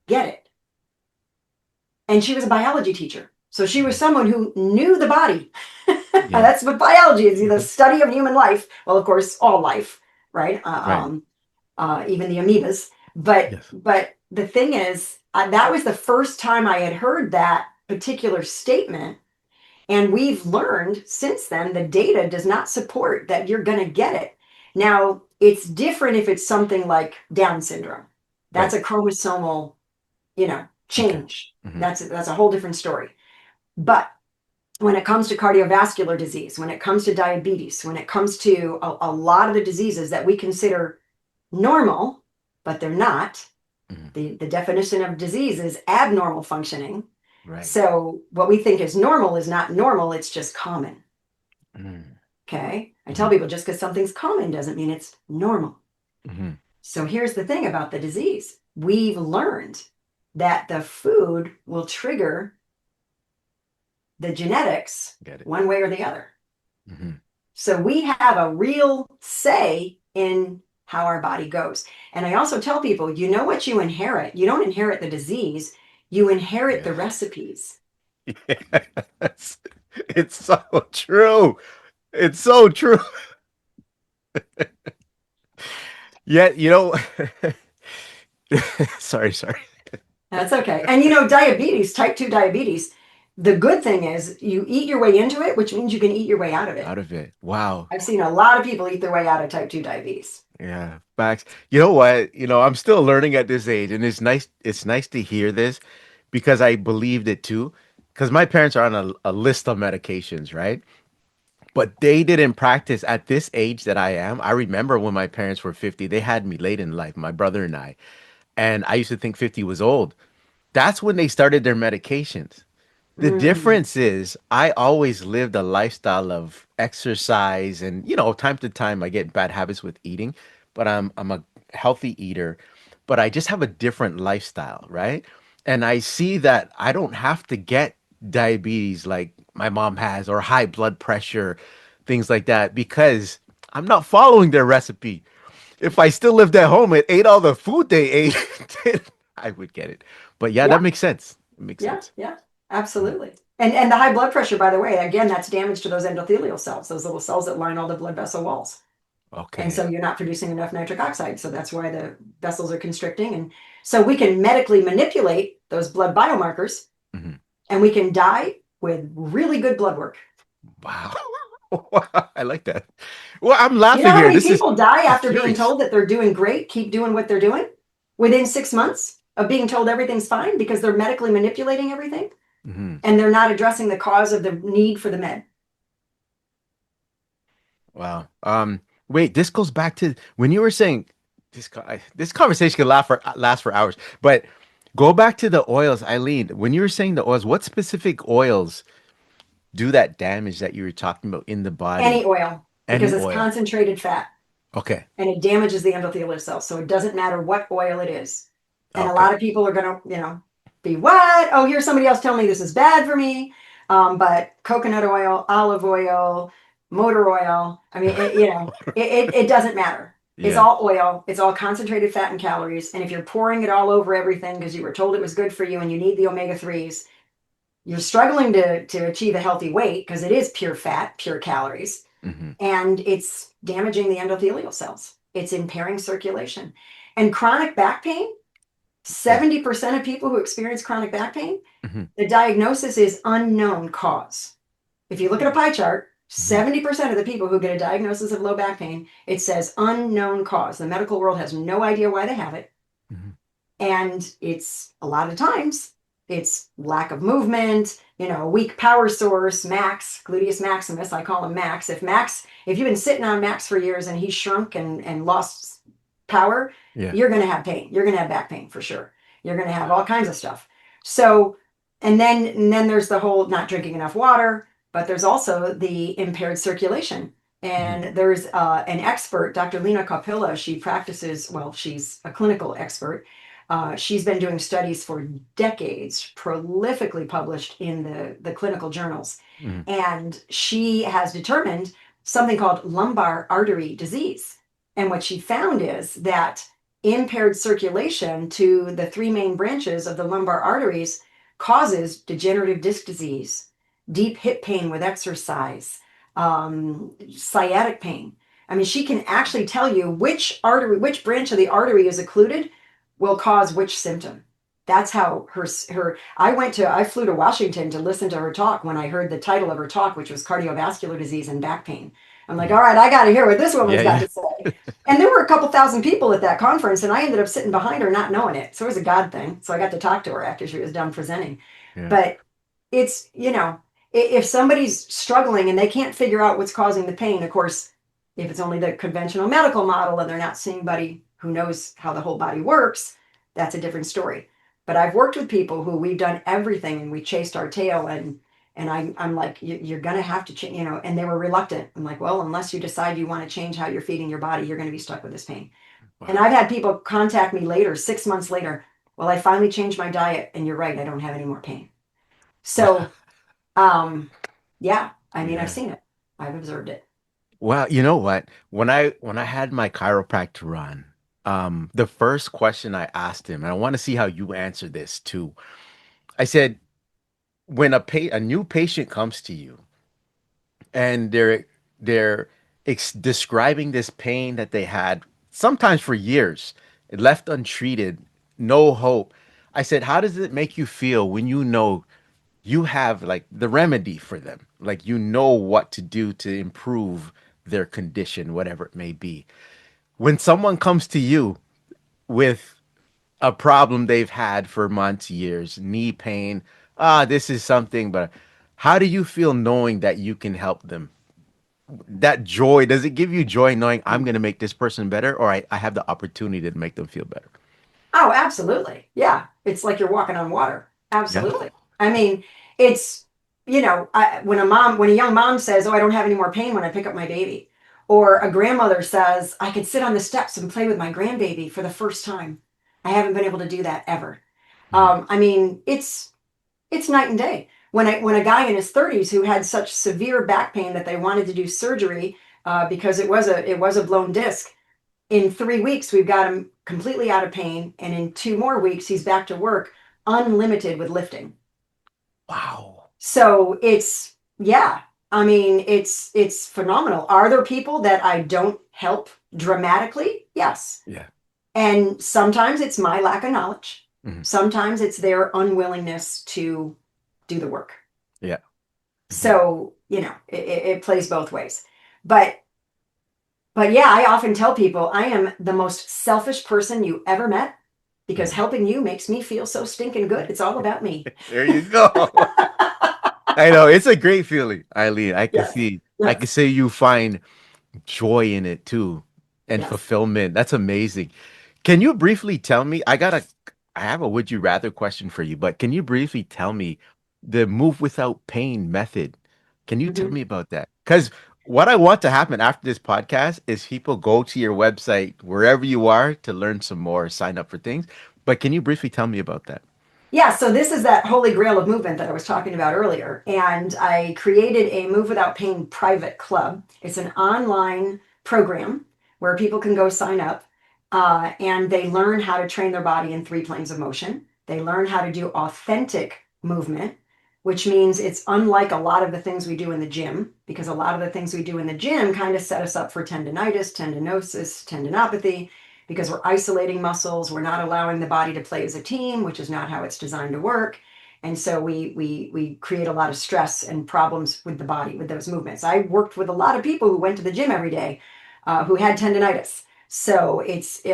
get it. And she was a biology teacher. So she was Hmm. someone who knew the body. Yeah. That's what biology is, the study of human life. Well, of course, all life, right? Right. Even the amoebas. But Yes. but the thing is, that was the first time I had heard that particular statement. And we've learned since then the data does not support that you're going to get it. Now, it's different if it's something like Down syndrome. That's Right. a chromosomal, Okay. change. Hmm. That's a whole different story. But when it comes to cardiovascular disease, when it comes to diabetes, when it comes to a lot of the diseases that we consider normal, but they're not, Hmm. the definition of disease is abnormal functioning. Right. So what we think is normal is not normal, it's just common. Hmm. Okay. I tell Hmm. people just because something's common doesn't mean it's normal. Hmm. So here's the thing about the disease we've learned that the food will trigger the genetics Get it. one way or the other. Hmm. So we have a real say in how our body goes. And I also tell people, you know what you inherit? You don't inherit the disease, you inherit the Yes. recipes. Yes. It's so true. It's so true. Yet, sorry, sorry. That's okay. And diabetes, type 2 diabetes, the good thing is you eat your way into it, which means you can eat your way out of it. Out of it. Wow. I've seen a lot of people eat their way out of type 2 diabetes. Yeah. Facts. You know what? I'm still learning at this age, and it's nice to hear this because I believed it too. Because my parents are on a list of medications, right? But they didn't practice at this age that I am. I remember when my parents were 50, they had me late in life, my brother and I. And I used to think 50 was old. That's when they started their medications. The Mm, difference is I always lived a lifestyle of exercise and time to time I get bad habits with eating, but I'm a healthy eater, but I just have a different lifestyle, right? And I see that I don't have to get diabetes like my mom has or high blood pressure, things like that because I'm not following their recipe. If I still lived at home and ate all the food they ate, then I would get it. But yeah, that yeah, makes sense. It makes yeah, sense. yeah, absolutely. And the high blood pressure, by the way, again, that's damage to those endothelial cells, those little cells that line all the blood vessel walls. And so Okay. you're not producing enough nitric oxide. So that's why the vessels are constricting. And so we can medically manipulate those blood biomarkers Mhm. and we can die with really good blood work. Wow. I like that. Well, I'm You know laughing how here. many This is, people die I'm after being curious. told that they're doing great, keep doing what they're doing within 6 months of being told everything's fine because they're medically manipulating everything Mhm. and they're not addressing the cause of the need for the med. Wow. Wait, this goes back to when you were saying this conversation could last for hours, but go back to the oils, Eileen. When you were saying the oils, what specific oils do that damage that you were talking about in the body? Any oil, because Any it's oil. concentrated fat Okay. and it damages the endothelial cells. So it doesn't matter what oil it is. And a Okay. lot of people are going to, be what? Oh, here's somebody else telling me this is bad for me. But coconut oil, olive oil, motor oil, I mean, it doesn't matter. It's Yeah. all oil. It's all concentrated fat and calories. And if you're pouring it all over everything because you were told it was good for you and you need the omega 3s, you're struggling to achieve a healthy weight because it is pure fat, pure calories, Hmm. and it's damaging the endothelial cells. It's impairing circulation. And chronic back pain, Yeah. 70% of people who experience chronic back pain, Hmm. the diagnosis is unknown cause. If you look at a pie chart, Hmm. 70% of the people who get a diagnosis of low back pain, it says unknown cause. The medical world has no idea why they have it. Hmm. And it's a lot of times it's lack of movement, a weak power source, max, gluteus maximus, I call him Max. If you've been sitting on Max for years and he's shrunk and lost power, Yeah. you're going to have pain. You're going to have back pain for sure. You're going to have all kinds of stuff. So, and then there's the whole not drinking enough water, but there's also the impaired circulation. Hmm. And there's an expert, Dr. Lena Kopila. She practices, well, she's a clinical expert. She's been doing studies for decades, prolifically published in the clinical journals. Hmm. And she has determined something called lumbar artery disease. And what she found is that impaired circulation to the three main branches of the lumbar arteries causes degenerative disc disease, deep hip pain with exercise, sciatic pain. I mean, she can actually tell you which artery, which branch of the artery is occluded will cause which symptom. That's how her I flew to Washington to listen to her talk when I heard the title of her talk, which was cardiovascular disease and back pain. I'm like, Hmm. all right, I got to hear what this woman's Yeah. got Yeah. to say. And there were a couple thousand people at that conference, and I ended up sitting behind her not knowing it. So it was a God thing. So I got to talk to her after she was done presenting. Yeah. But it's, if somebody's struggling and they can't figure out what's causing the pain, of course, if it's only the conventional medical model and they're not seeing anybody who knows how the whole body works, that's a different story. But I've worked with people who we've done everything and we chased our tail and I'm like, you're gonna have to change, and they were reluctant. I'm like, well, unless you decide you want to change how you're feeding your body, you're gonna be stuck with this pain. And Wow. I've had people contact me later, 6 months later. Well, I finally changed my diet, and you're right, I don't have any more pain. So, yeah, I mean, I've Yeah. seen it, I've observed it. Well, you know what? When I had my chiropractor run, the first question I asked him, and I want to see how you answer this too. I said, when a new patient comes to you and they're describing this pain that they had sometimes for years, left untreated, no hope. I said, how does it make you feel when you know you have like the remedy for them? Like you know what to do to improve their condition, whatever it may be. When someone comes to you with a problem they've had for months, years, knee pain, this is something, but how do you feel knowing that you can help them? That joy, does it give you joy knowing I'm going to make this person better, or I have the opportunity to make them feel better? Oh, absolutely. Yeah. It's like you're walking on water. Yeah. Absolutely. I mean, it's, when a young mom says, oh, I don't have any more pain when I pick up my baby, or a grandmother says, I could sit on the steps and play with my grandbaby for the first time. I haven't been able to do that ever. Mhm. I mean, it's night and day. When a guy in his 30s who had such severe back pain that they wanted to do surgery because it was a blown disc, in 3 weeks we've got him completely out of pain, and in 2 more weeks he's back to work unlimited with lifting. Wow. So it's, yeah, I mean, it's phenomenal. Are there people that I don't help dramatically? Yes. Yeah. And sometimes it's my lack of knowledge. Hmm. Sometimes it's their unwillingness to do the work. Yeah. Hmm. So, it plays both ways. But yeah, I often tell people I am the most selfish person you ever met because Hmm. helping you makes me feel so stinking good. It's all about me. There you go. I know it's a great feeling, Eileen. Yes. I can Yes. say you find joy in it too and Yes. fulfillment. That's amazing. Can you briefly tell me? I have a would you rather question for you, but can you briefly tell me the move without pain method? Can you tell Mhm. me about that? Because what I want to happen after this podcast is people go to your website, wherever you are, to learn some more, sign up for things. But can you briefly tell me about that? Yeah, so this is that holy grail of movement that I was talking about earlier. And I created a Move Without Pain private club. It's an online program where people can go sign up and they learn how to train their body in three planes of motion. They learn how to do authentic movement, which means it's unlike a lot of the things we do in the gym, because a lot of the things we do in the gym kind of set us up for tendonitis, tendinosis, tendinopathy because we're isolating muscles. We're not allowing the body to play as a team, which is not how it's designed to work. And so we create a lot of stress and problems with the body with those movements. I worked with a lot of people who went to the gym every day who had tendonitis. So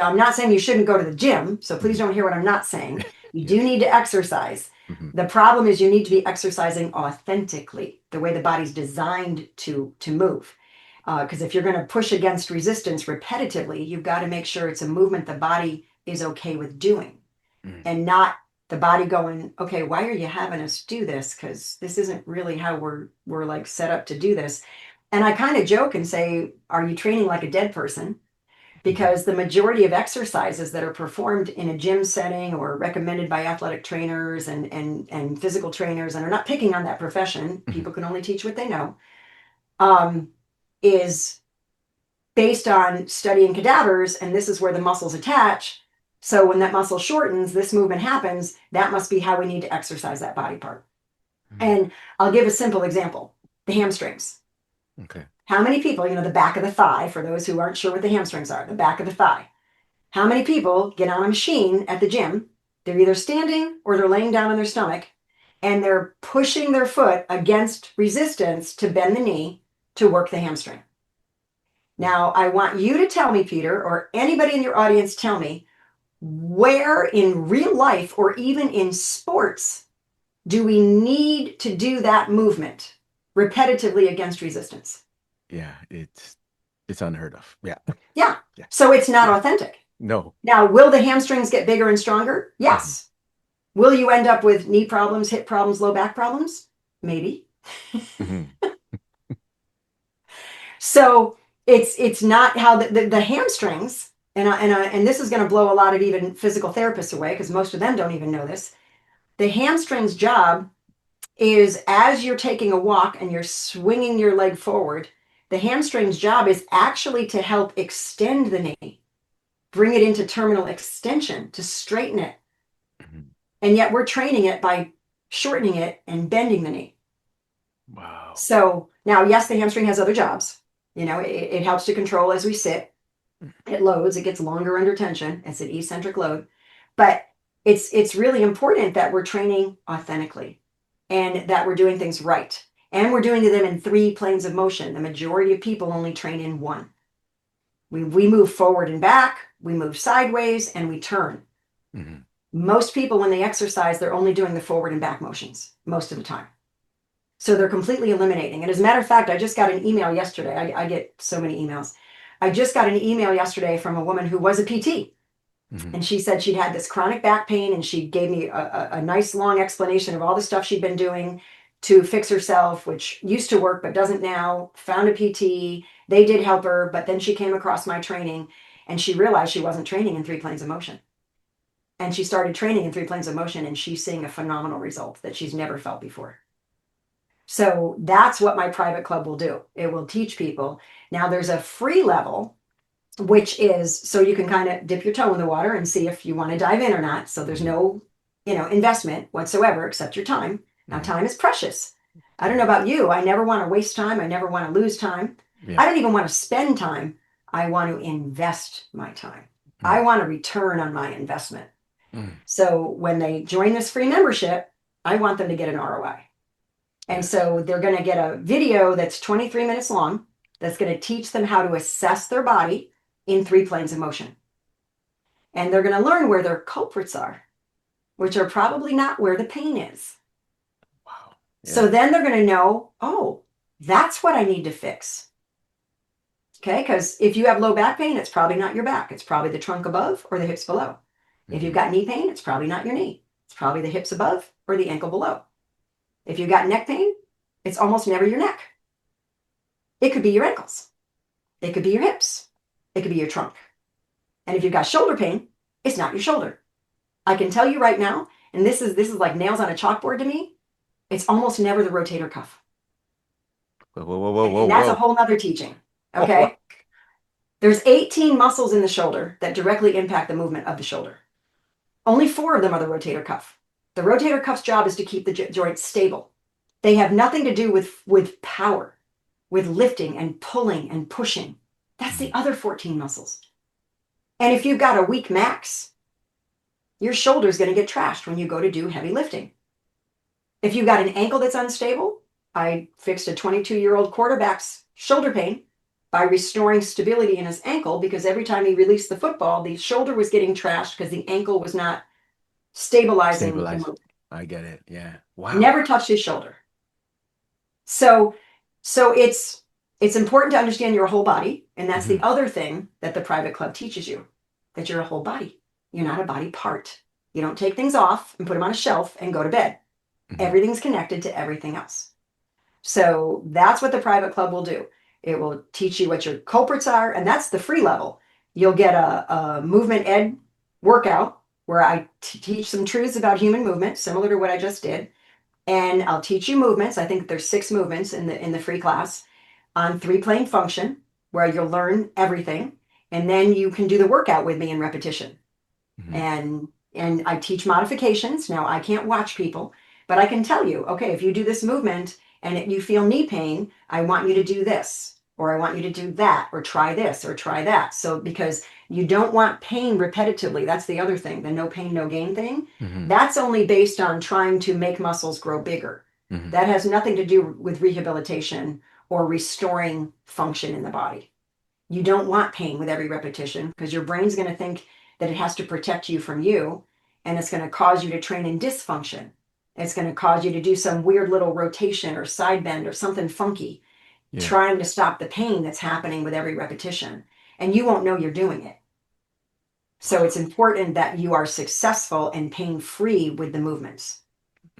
I'm not saying you shouldn't go to the gym. So please Mhm. don't hear what I'm not saying. You do Yes. need to exercise. Hmm. The problem is you need to be exercising authentically, the way the body's designed to move. Because if you're going to push against resistance repetitively, you've got to make sure it's a movement the body is okay with doing Hmm. and not the body going, okay, why are you having us do this? Because this isn't really how we're like set up to do this. And I kind of joke and say, are you training like a dead person? Hmm. Because the majority of exercises that are performed in a gym setting or recommended by athletic trainers and physical trainers, and are not picking on that profession, Hmm. people can only teach what they know, um, is based on studying cadavers, and this is where the muscles attach. So when that muscle shortens, this movement happens. That must be how we need to exercise that body part. Hmm. And I'll give a simple example: the hamstrings. Okay. How many people, the back of the thigh, for those who aren't sure what the hamstrings are, the back of the thigh. How many people get on a machine at the gym? They're either standing or they're laying down on their stomach and they're pushing their foot against resistance to bend the knee to work the hamstring. Now, I want you to tell me, Peter, or anybody in your audience tell me, where in real life or even in sports do we need to do that movement repetitively against resistance? Yeah, it's unheard of. Yeah. Yeah. Yeah. So it's not authentic. No. Now, will the hamstrings get bigger and stronger? Hmm. Yes. Will you end up with knee problems, hip problems, low back problems? Maybe. Hmm. So it's not how the hamstrings, and this is going to blow a lot of even physical therapists away because most of them don't even know this. The hamstring's job is as you're taking a walk and you're swinging your leg forward, the hamstring's job is actually to help extend the knee, bring it into terminal extension to straighten it. Hmm. And yet we're training it by shortening it and bending the knee. Wow. So now, yes, the hamstring has other jobs. It helps to control as we sit. It loads, it gets longer under tension. It's an eccentric load. But it's really important that we're training authentically and that we're doing things right. And we're doing them in three planes of motion. The majority of people only train in one. We move forward and back, we move sideways, and we turn. Hmm. Most people, when they exercise, they're only doing the forward and back motions most of the time. So they're completely eliminating. And as a matter of fact, I just got an email yesterday. I get so many emails. I just got an email yesterday from a woman who was a PT. Hmm. And she said she'd had this chronic back pain, and she gave me a nice long explanation of all the stuff she'd been doing to fix herself, which used to work but doesn't now. Found a PT. They did help her, but then she came across my training and she realized she wasn't training in three planes of motion. And she started training in three planes of motion, and she's seeing a phenomenal result that she's never felt before. So that's what my private club will do. It will teach people. Now, there's a free level, which is so you can kind of dip your toe in the water and see if you want to dive in or not. So there's Hmm. no, investment whatsoever except your time. Now, Hmm. time is precious. I don't know Yeah. about you. I never want to waste time. I never want to lose time. I Yeah. don't even want to spend time. I want to invest my time. I Mm, want a return on my investment. mm. So when they join this free membership, I want them to get an ROI. And Yes. so they're going to get a video that's 23 minutes long that's going to teach them how to assess their body in three planes of motion. And they're going to learn where their culprits are, which are probably not where the pain is. Wow. So Yeah. then they're going to know, oh, that's what I need to fix. Okay. Because if you have low back pain, it's probably not your back. It's probably the trunk above or the hips below. If you've Hmm. got knee pain, it's probably not your knee. It's probably the hips above or the ankle below. If you've got neck pain, it's almost never your neck. It could be your ankles. It could be your hips. It could be your trunk. And if you've got shoulder pain, it's not your shoulder. I can tell you right now, and this is like nails on a chalkboard to me, it's almost never the rotator cuff. Whoa, whoa, whoa, whoa, And whoa, that's a whoa. whole nother teaching. Oh my. Okay. There's 18 muscles in the shoulder that directly impact the movement of the shoulder. Only four of them are the rotator cuff. The rotator cuff's job is to keep the joint stable. They have nothing to do with power, with lifting and pulling and pushing. That's the Mhm. other 14 muscles. And if you've got a weak max, your shoulder's going to get trashed when you go to do heavy lifting. If you've got an ankle that's unstable, I fixed a 22-year-old quarterback's shoulder pain by restoring stability in his ankle because every time he released the football, the shoulder was getting trashed because the ankle was not stabilizing the Stabilize. movement. I get it. Yeah. Wow. Never touched his shoulder. So so it's important to understand your whole body, and that's Hmm. the other thing that the private club teaches you, that you're a whole body. You're not a body part. You don't take things off and put them on a shelf and go to bed. Hmm. Everything's connected to everything else. So that's what the private club will do. It will teach you what your culprits are, and that's the free level. You'll get a movement ed workout where I teach some truths about human movement, similar to what I just did, and I'll teach you movements. I think there's 6 movements in the free class on three plane function, where you'll learn everything, and then you can do the workout with me in repetition. Hmm. And I teach modifications. Now I can't watch people, but I can tell you, okay, if you do this movement and you feel knee pain, I want you to do this, or I want you to do that, or try this, or try that. So because you don't want pain repetitively, that's the other thing, the no pain, no gain thing. Hmm. That's only based on trying to make muscles grow bigger. Hmm. That has nothing to do with rehabilitation or restoring function in the body. You don't want pain with every repetition because your brain's going to think that it has to protect you from you, and it's going to cause you to train in dysfunction. It's going to cause you to do some weird little rotation or side bend or something funky, Yeah. trying to stop the pain that's happening with every repetition. And you won't know you're doing it. So it's important that you are successful and pain free with the movements.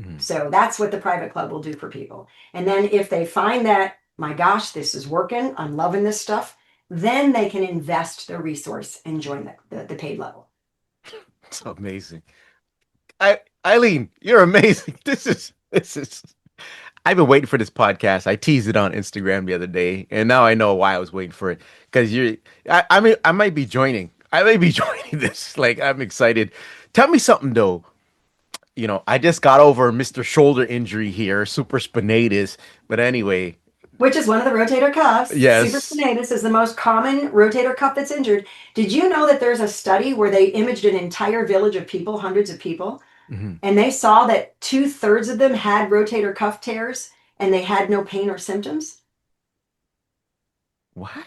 Hmm. So that's what the private club will do for people. And then if they find that, my gosh, this is working, I'm loving this stuff, then they can invest their resource and join the paid level. It's amazing. Eileen, you're amazing. This is I've been waiting for this podcast. I teased it on Instagram the other day, and now I know why I was waiting for it. Because I mean, I might be joining. I may be joining this. Like, I'm excited. Tell me something though. I just got over Mr. Shoulder injury here, supraspinatus. But anyway, Which is one of the rotator cuffs. yes. Supraspinatus is the most common rotator cuff that's injured. Did you know that there's a study where they imaged an entire village of people, hundreds of people, Mhm. and they saw that 2/3 of them had rotator cuff tears and they had no pain or symptoms? What?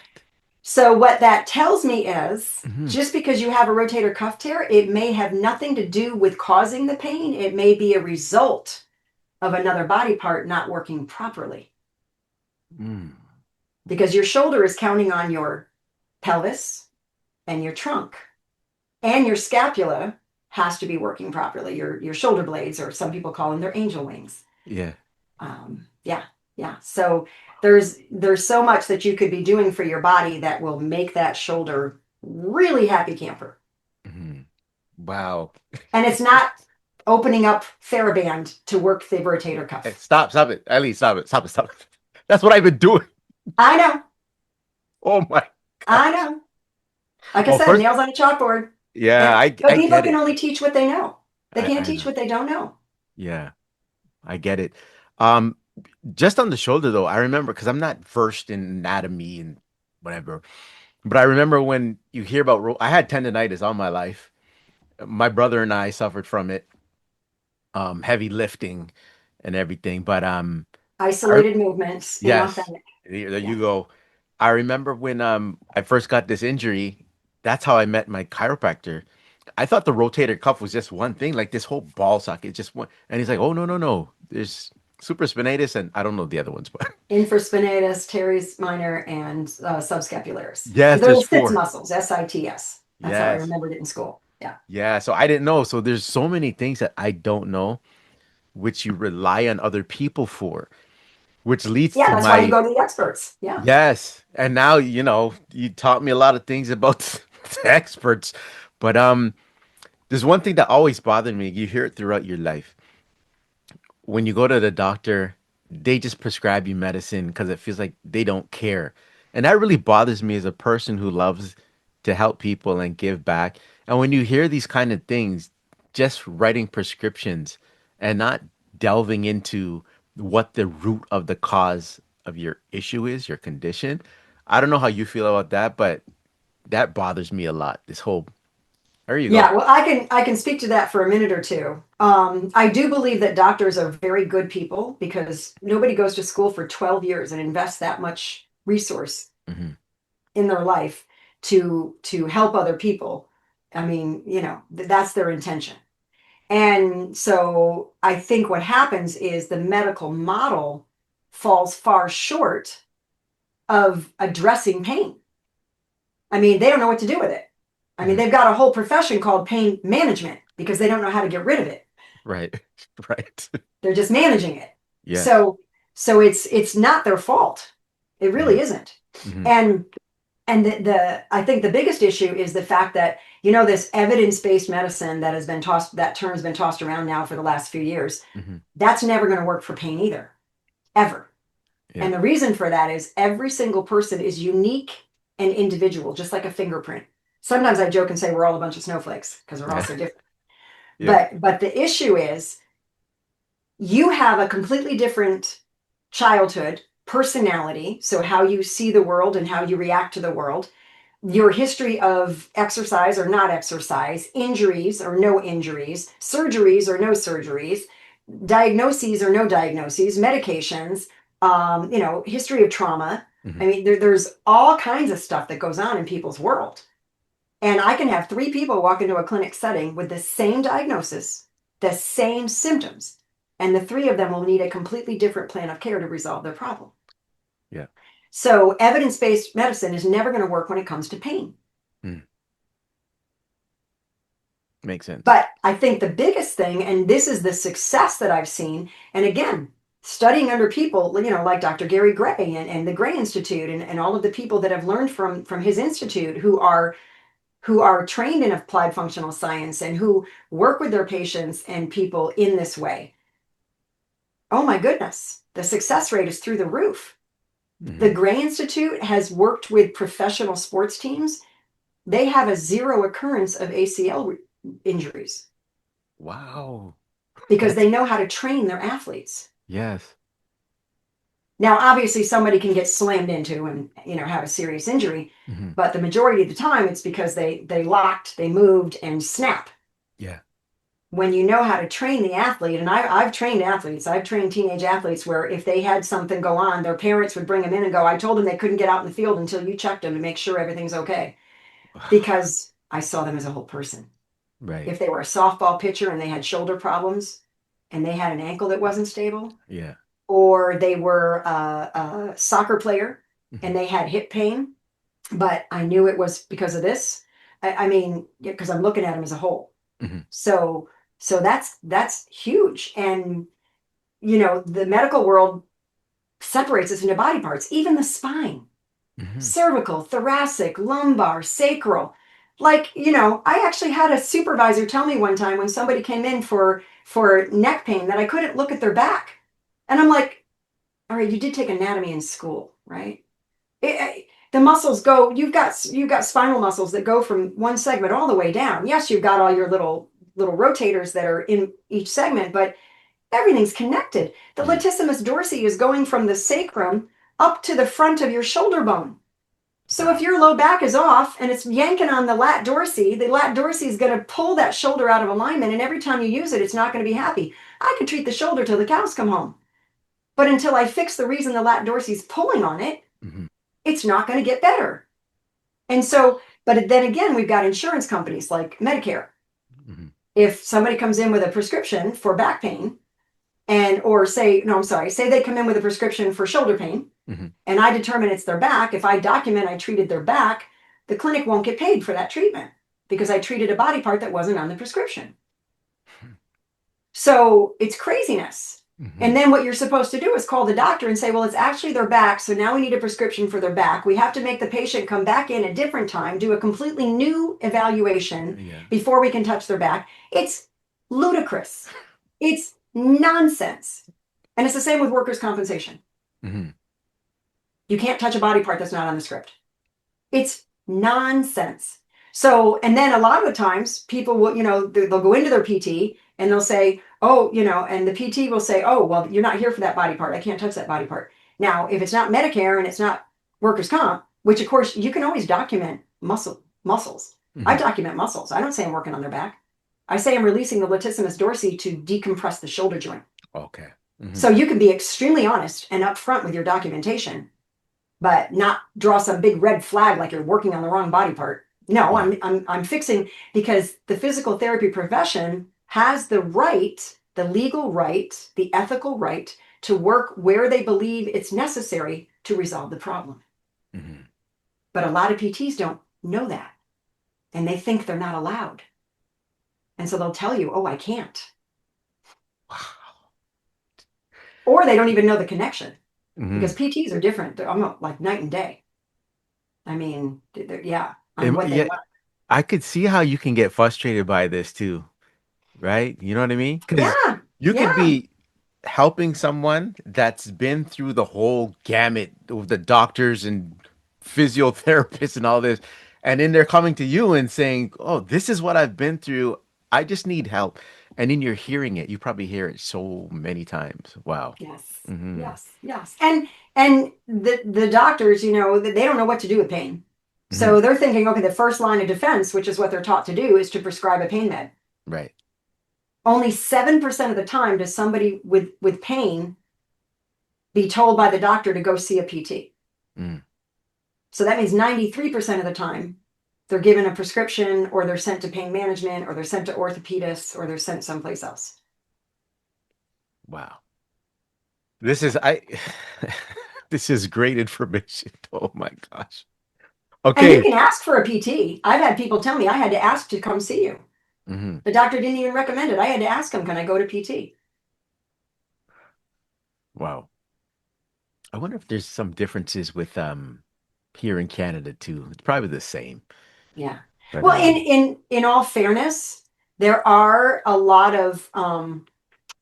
So what that tells me is Hmm. just because you have a rotator cuff tear, it may have nothing to do with causing the pain. It may be a result of another body part not working properly Mm. because your shoulder is counting on your pelvis and your trunk, and your scapula has to be working properly. Your shoulder blades, or some people call them their angel wings. Yeah. Yeah, yeah. So there's so much that you could be doing for your body that will make that shoulder really happy camper. Hmm. Wow. And it's not opening up TheraBand to work the rotator Hey, cuff. stop it. Eileen, stop it. Stop it. Stop it. That's what I've been doing. I know, Oh my I gosh. know. Like I Well, said, first, nails on a chalkboard. yeah, Yeah. I But I people get can it. only teach what they know. They can't I teach know. what they don't know. Yeah, I get it. Um, just on the shoulder though, I remember because I'm not versed in anatomy and whatever. But I remember when you hear about I had tendonitis all my life. My brother and I suffered from it, heavy lifting and everything. But I Isolated movements, yes, inauthentic. there Yeah. you go. I remember when I first got this injury. That's how I met my chiropractor. I thought the rotator cuff was just one thing, like this whole ball socket, just one. And he's like, "Oh no, no, no! There's supraspinatus, and I don't know the other ones, but Infraspinatus, teres minor, and subscapularis. yes, They're there's the sits four. muscles, SITS. That's how I Yes, remembered it in school. Yeah. yeah. So I didn't know. So there's so many things that I don't know, which you rely on other people for, which leads Yeah, to that's why you my go to the experts. Yeah. yes. And now, you taught me a lot of things about the experts. But there's one thing that always bothered me. You hear it throughout your life. When you go to the doctor, they just prescribe you medicine because it feels like they don't care. And that really bothers me as a person who loves to help people and give back. And when you hear these kind of things, just writing prescriptions and not delving into what the root of the cause of your issue is, your condition. I don't know how you feel about that, but that bothers me a lot. This whole, there you go. Yeah, well, I can speak to that for a minute or two. I do believe that doctors are very good people because nobody goes to school for 12 years and invests that much resource Hmm. in their life to help other people. I mean, that's their intention. And so I think what happens is the medical model falls far short of addressing pain. I mean, they don't know what to do with it. I mean, Hmm. they've got a whole profession called pain management because they don't know how to get rid of it. Right. Right. They're just managing it. Yes. So it's not their fault. It really Hmm. isn't. Hmm. And the I think the biggest issue is the fact that this evidence-based medicine that term's been tossed around now for the last few years. Hmm. That's never going to work for pain either, ever. Yeah. And the reason for that is every single person is unique and individual, just like a fingerprint. Sometimes I joke and say we're all a bunch of snowflakes because we're all Yeah. so different. Yeah. But the issue is you have a completely different childhood, personality, so how you see the world and how you react to the world, your history of exercise or not exercise, injuries or no injuries, surgeries or no surgeries, diagnoses or no diagnoses, medications, history of trauma. Hmm. I mean, there's all kinds of stuff that goes on in people's world. And I can have three people walk into a clinic setting with the same diagnosis, the same symptoms, and the three of them will need a completely different plan of care to resolve their problem. Yeah. So, evidence based medicine is never going to work when it comes to pain. Mm. Makes sense. But I think the biggest thing, and this is the success that I've seen, and again, studying under people, like Dr. Gary Gray and the Gray Institute and all of the people that have learned from his institute who are trained in applied functional science and who work with their patients and people in this way. Oh my goodness, the success rate is through the roof. The Hmm. Gray Institute has worked with professional sports teams. They have a zero occurrence of ACL injuries Wow. because That's they know how to train their athletes. yes. Now, obviously, somebody can get slammed into and have a serious injury, Hmm. but the majority of the time, it's because they locked, they moved, and snap. Yeah. When you know how to train the athlete, and I've trained athletes, I've trained teenage athletes where if they had something go on, their parents would bring them in and go, I told them they couldn't get out in the field until you checked them to make sure everything's okay. Because I saw them as a whole person. Right. If they were a softball pitcher and they had shoulder problems and they had an ankle that wasn't stable, Yeah. or they were a soccer player and Hmm. they had hip pain, but I knew it was because of this. I mean, because I'm looking at them as a whole. Hmm. So that's huge. And the medical world separates us into body parts, even the spine, Hmm. cervical, thoracic, lumbar, sacral. Like, I actually had a supervisor tell me one time when somebody came in for neck pain that I couldn't look at their back. And I'm like, all right, you did take anatomy in school, right? The muscles go, you've got spinal muscles that go from one segment all the way down. Yes, you've got all your little rotators that are in each segment, but everything's connected. The Yeah. latissimus dorsi is going from the sacrum up to the front of your shoulder bone. So if Wow. your low back is off and it's yanking on the lat dorsey is going to pull that shoulder out of alignment. And every time you use it, it's not going to be happy. I can treat the shoulder till the cows come home. But until I fix the reason the lat dorsey is pulling on it, Hmm. it's not going to get better. And so, but then again, we've got insurance companies like Medicare. Hmm. If somebody comes in with a prescription for back pain, and or say, no, I'm sorry, say they come in with a prescription for shoulder pain, Hmm. and I determine it's their back, if I document I treated their back, the clinic won't get paid for that treatment because I treated a body part that wasn't on the prescription. So it's craziness. Hmm. And then what you're supposed to do is call the doctor and say, well, it's actually their back. So now we need a prescription for their back. We have to make the patient come back in a different time, do a completely new evaluation Yeah. before we can touch their back. It's ludicrous. It's nonsense. And it's the same with workers' compensation. Hmm. You can't touch a body part that's not on the script. It's nonsense. So, and then a lot of the times people will, they'll go into their PT and they'll say, oh, and the PT will say, oh, well, you're not here for that body part. I can't touch that body part. Now, if it's not Medicare and it's not workers' comp, which of course you can always document muscles. I Hmm. document muscles. I don't say I'm working on their back. I say I'm releasing the latissimus dorsi to decompress the shoulder joint. Okay. Hmm. So you can be extremely honest and upfront with your documentation, but not draw some big red flag like you're working on the wrong body part. No, Yeah. I'm fixing because the physical therapy profession has the right, the legal right, the ethical right to work where they believe it's necessary to resolve the problem. Hmm. But a lot of PTs don't know that and they think they're not allowed. And so they'll tell you, "Oh, I can't." Wow. Or they don't even know the connection Hmm. because PTs are different. They're almost like night and day. I mean, yeah, on what they Yeah, want. I could see how you can get frustrated by this too, right? You know what I mean? Because Yeah, you could yeah. be helping someone that's been through the whole gamut of the doctors and physiotherapists and all this, and then they're coming to you and saying, "Oh, this is what I've been through. I just need help." And then you're hearing it. You probably hear it so many times. Wow. Yes, Hmm. yes, yes. And the doctors, they don't know what to do with pain. Hmm. So they're thinking, okay, the first line of defense, which is what they're taught to do, is to prescribe a pain med. Right. Only 7% of the time does somebody with pain be told by the doctor to go see a PT. Mm. So that means 93% of the time they're given a prescription or they're sent to pain management or they're sent to orthopedists or they're sent someplace else. Wow. This is I this is great information. Oh my gosh. And you Okay. can ask for a PT. I've had people tell me I had to ask to come see you. Hmm. The doctor didn't even recommend it. I had to ask him, can I go to PT? Wow. I wonder if there's some differences with here in Canada too. It's probably the same. Yeah. But Well, in all fairness, there are a lot of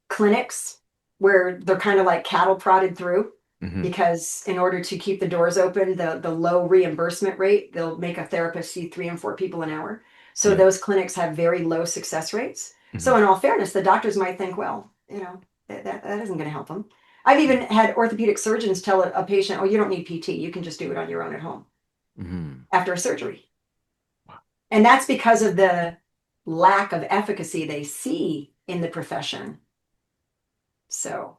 clinics where they're kind of like cattle prodded through hmm. because in order to keep the doors open, the low reimbursement rate, they'll make a therapist see 3 and 4 people an hour. So Yeah. those clinics have very low success rates. Hmm. So in all fairness, the doctors might think, well, that isn't going to help them. I've even had orthopedic surgeons tell a patient, oh, you don't need PT. You can just do it on your own at home Hmm. after a surgery. And that's because of the lack of efficacy they see in the profession. So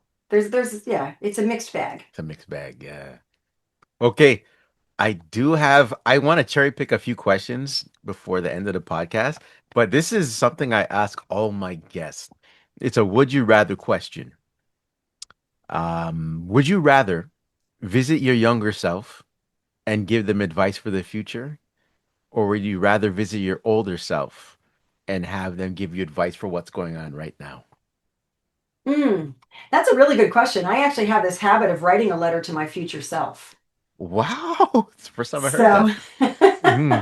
yeah, it's a mixed bag. It's a mixed bag. Yeah. Okay. I want to cherry pick a few questions before the end of the podcast, but this is something I ask all my guests. It's a would you rather question. Would you rather visit your younger self and give them advice for the future, or would you rather visit your older self and have them give you advice for what's going on right now? Mm, that's a really good question. I actually have this habit of writing a letter to my future self. Wow, it's the first time I heard So, that. Hmm.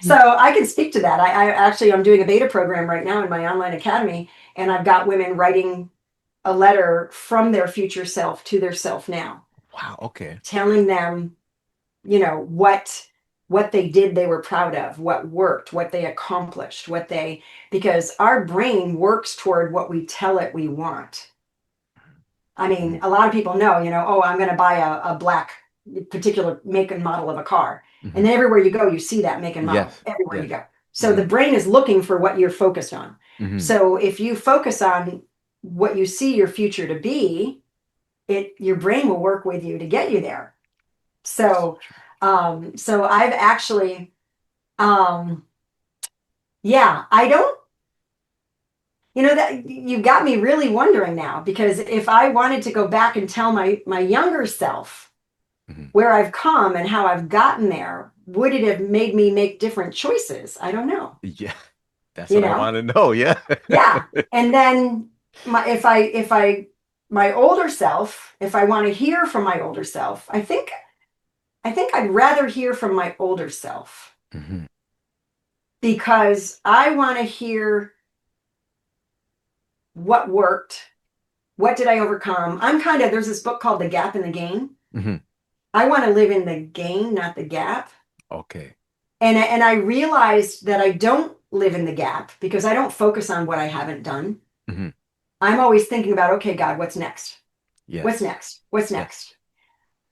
so I can speak to that. I'm doing a beta program right now in my online academy, and I've got women writing a letter from their future self to their self now, Wow. Okay. telling them, what they did they were proud of, what worked, what they accomplished, because our brain works toward what we tell it we want. I mean, Mhm. a lot of people know, oh, I'm going to buy a black particular make and model of a car. Hmm. And then everywhere you go, you see that make and model Yes. everywhere you Yes. go. So Hmm. the brain is looking for what you're focused on. Hmm. So if you focus on what you see your future to be, your brain will work with you to get you there. So So true. so I've actually um yeah, I don't, that you got me really wondering now, because if I wanted to go back and tell my younger self Hmm. where I've come and how I've gotten there, would it have made me make different choices? I don't know. Yeah. That's You what I know? want to know. Yeah. Yeah. And then my older self, if I want to hear from my older self, I think I'd rather hear from my older self, Hmm. because I want to hear what worked. What did I overcome? There's this book called The Gap and the Gain. Hmm. I want to live in the gain, not the gap. Okay. And I realized that I don't live in the gap because I don't focus on what I haven't done. Hmm. I'm always thinking about, okay, God, what's next? What's Yes. next? What's Yes. next?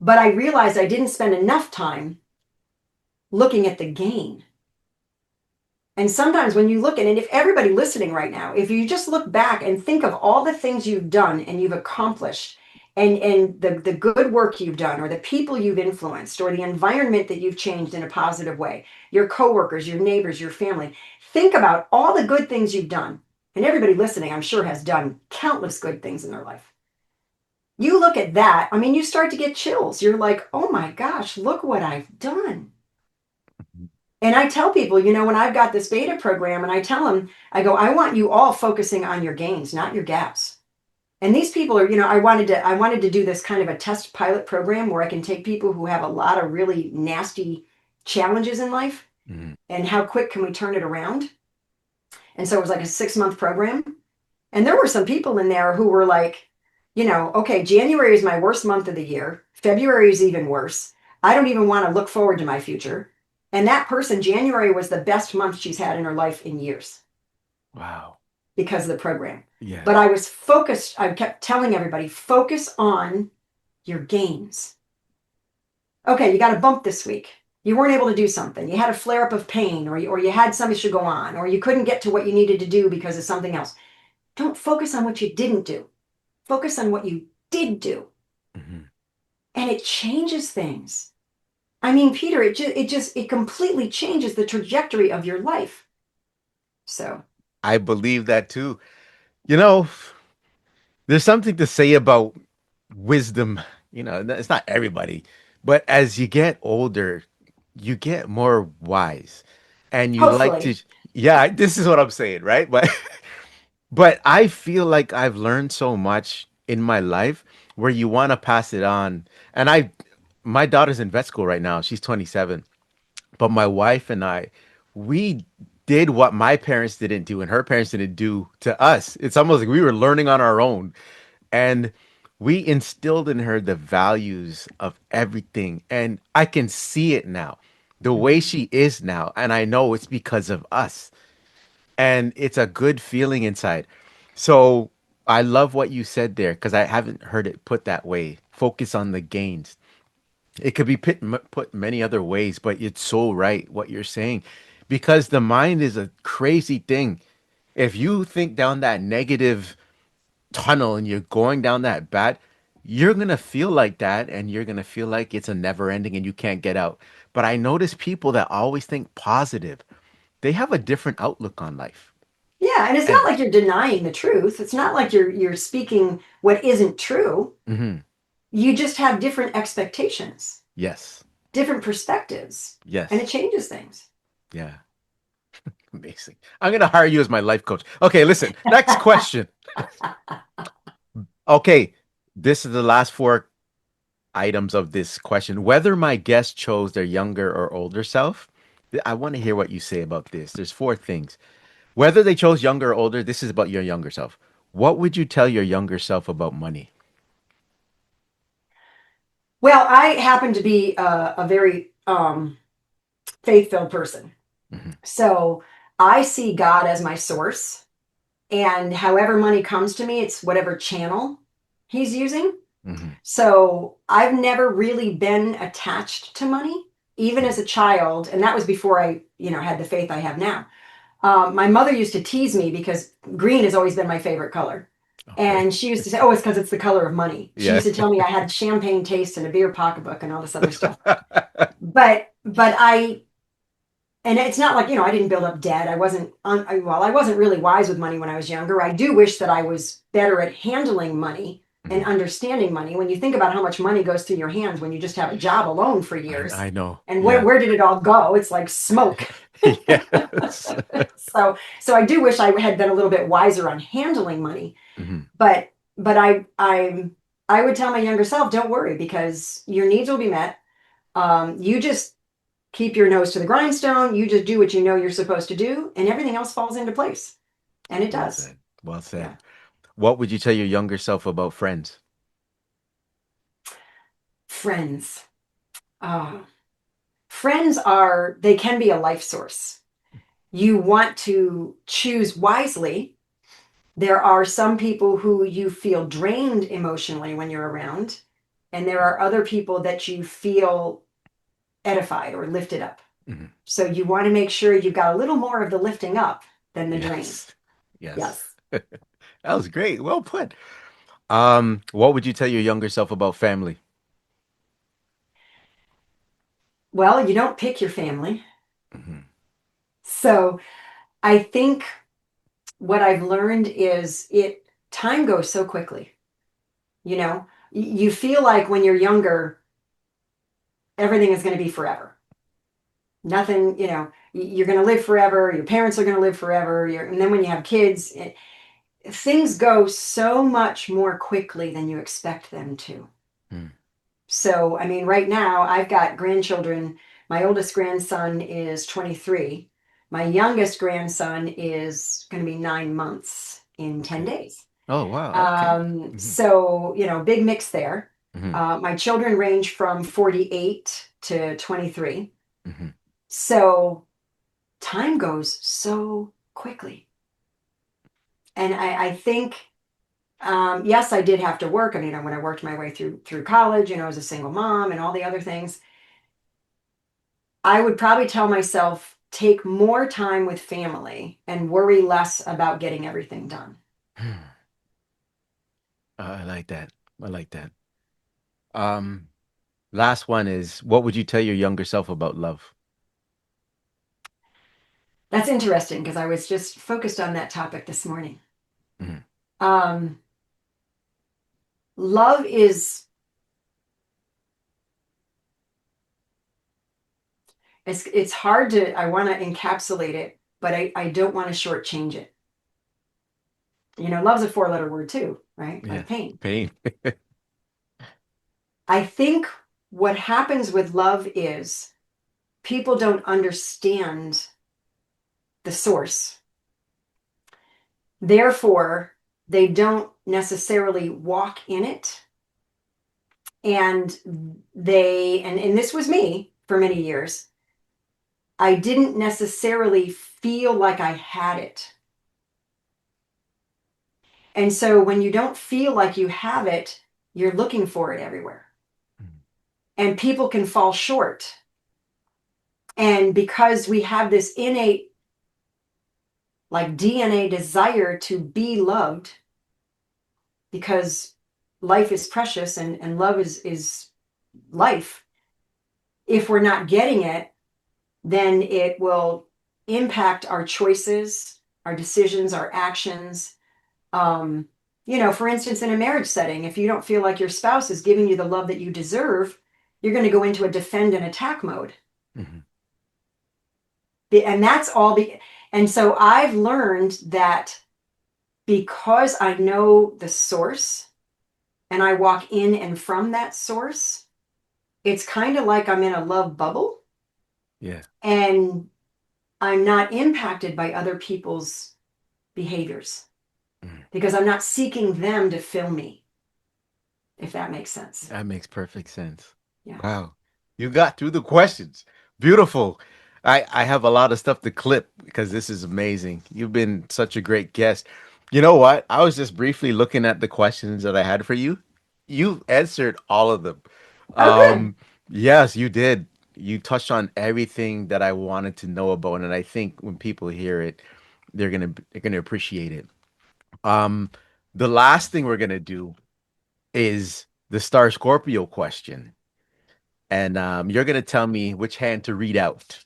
But I realized I didn't spend enough time looking at the gain. And sometimes when you look at it, if everybody listening right now, if you just look back and think of all the things you've done and you've accomplished, and the good work you've done, or the people you've influenced, or the environment that you've changed in a positive way, your coworkers, your neighbors, your family, think about all the good things you've done. And everybody listening, I'm sure, has done countless good things in their life. You look at that, I mean, you start to get chills. You're like, oh my gosh, look what I've done. And I tell people, when I've got this beta program, and I tell them, I go, I want you all focusing on your gains, not your gaps. And these people are, I wanted to do this kind of a test pilot program where I can take people who have a lot of really nasty challenges in life, Hmm. and how quick can we turn it around? And so it was like a 6-month program. And there were some people in there who were like, okay, January is my worst month of the year. February is even worse. I don't even want to look forward to my future. And that person, January was the best month she's had in her life in years Wow. because of the program. Yeah. But I was focused. I kept telling everybody, focus on your gains. Okay, you got a bump this week. You weren't able to do something. You had a flare up of pain, or you had some issue go on, or you couldn't get to what you needed to do because of something else. Don't focus on what you didn't do. Focus on what you did do. Hmm. And it changes things. I mean, Peter, it completely changes the trajectory of your life. So, I believe that too. You know, there's something to say about wisdom. It's not everybody, but as you get older, you get more wise, and you like to. hopefully, Yeah, this is what I'm saying, right? But but I feel like I've learned so much in my life where you want to pass it on. And my daughter's in vet school right now. She's 27. But my wife and I, we did what my parents didn't do and her parents didn't do to us. It's almost like we were learning on our own. And we instilled in her the values of everything. And I can see it now, the way mhm. she is now. And I know it's because of us. And it's a good feeling inside. So I love what you said there because I haven't heard it put that way. Focus on the gains. It could be put many other ways, but it's so right what you're saying because the mind is a crazy thing. If you think down that negative tunnel and you're going down that bad, you're going to feel like that and you're going to feel like it's a never ending and you can't get out. But I notice people that always think positive, they have a different outlook on life. Yeah, and it's not And like you're denying the truth. It's not like you're speaking what isn't true. mhm, You just have different expectations, yes, different perspectives, and it yes, changes things. yeah, amazing. I'm going to hire you as my life coach. Okay, listen, next question. Okay, this is the last four items of this question. Whether my guest chose their younger or older self, I want to hear what you say about this. There's four things. Whether they chose younger or older, this is about your younger self. What would you tell your younger self about money? Well, I happen to be a very faith-filled person. Hmm. So I see God as my source. And however money comes to me, it's whatever channel he's using. Hmm. So I've never really been attached to money. even as a child, and that was before I, had the faith I have now. My mother used to tease me because green has always been my favorite color. Okay. And she used to say, "Oh, it's because it's the color of money." She Yeah. used to tell me I had champagne taste and a beer pocketbook and all this other stuff. But and it's not like, I didn't build up debt. I wasn't, well, I wasn't really wise with money when I was younger. I do wish that I was better at handling money and Mhm. understanding money. When you think about how much money goes through your hands when you just have a job alone for years, I know. and where, Yeah. where did it all go? It's like smoke. Yes. So I do wish I had been a little bit wiser on handling money. Mhm. But I would tell my younger self, don't worry, because your needs will be met. You just keep your nose to the grindstone. You just do what you know you're supposed to do, and everything else falls into place. And it Well does. said. Well Yeah. said. What would you tell your younger self about friends? Friends. Oh, friends they can be a life source. You want to choose wisely. There are some people who you feel drained emotionally when you're around, and there are other people that you feel edified or lifted up. Mhm. So you want to make sure you've got a little more of the lifting up than the drain. Yes. Yes. Yes. That was great. Well put. What would you tell your younger self about family? Well, you don't pick your family. Mhm. So I think what I've learned is time goes so quickly. You know, you feel like when you're younger, everything is going to be forever. Nothing, you're going to live forever. Your parents are going to live forever. And then when you have kids, things go so much more quickly than you expect them to. Mm. So, I mean, right now I've got grandchildren. My oldest grandson is 23. My youngest grandson is going to be 9 months in 10 Okay. days. Oh, wow. Okay. Mhm. So, big mix there. Mhm. My children range from 48 to 23. Mhm. So time goes so quickly. And I think, yes, I did have to work. I mean, when I worked my way through college, as a single mom and all the other things, I would probably tell myself, take more time with family and worry less about getting everything done. I like that. I like that. Um, Last one is what would you tell your younger self about love? That's interesting because I was just focused on that topic this morning. Mhm. Um, love is, it's hard to, I want to encapsulate it, but I don't want to shortchange it. Love's a four-letter word too, right? Yeah. Like pain. Pain. I think what happens with love is people don't understand the source. Therefore, they don't necessarily walk in it. And and this was me for many years, I didn't necessarily feel like I had it. And so when you don't feel like you have it, you're looking for it everywhere. And people can fall short. And because we have this innate, like DNA desire to be loved, because life is precious and love is life. If we're not getting it, then it will impact our choices, our decisions, our actions. Um, for instance, in a marriage setting, if you don't feel like your spouse is giving you the love that you deserve, you're going to go into a defend and attack mode. Mhm. And that's all and so I've learned that because I know the source and I walk in and from that source, it's kind of like I'm in a love bubble Yeah. and I'm not impacted by other people's behaviors Mhm. because I'm not seeking them to fill me, if that makes sense. That makes perfect sense. Yeah. Wow. You got through the questions. Beautiful. I have a lot of stuff to clip because this is amazing. You've been such a great guest. You know what? I was just briefly looking at the questions that I had for you. You answered all of them. Oh, good. Um, yes, you did. You touched on everything that I wanted to know about, and I think when people hear it, they're gonna appreciate it. Um, the last thing we're gonna do is the Star Scorpio question, and you're gonna tell me which hand to read out,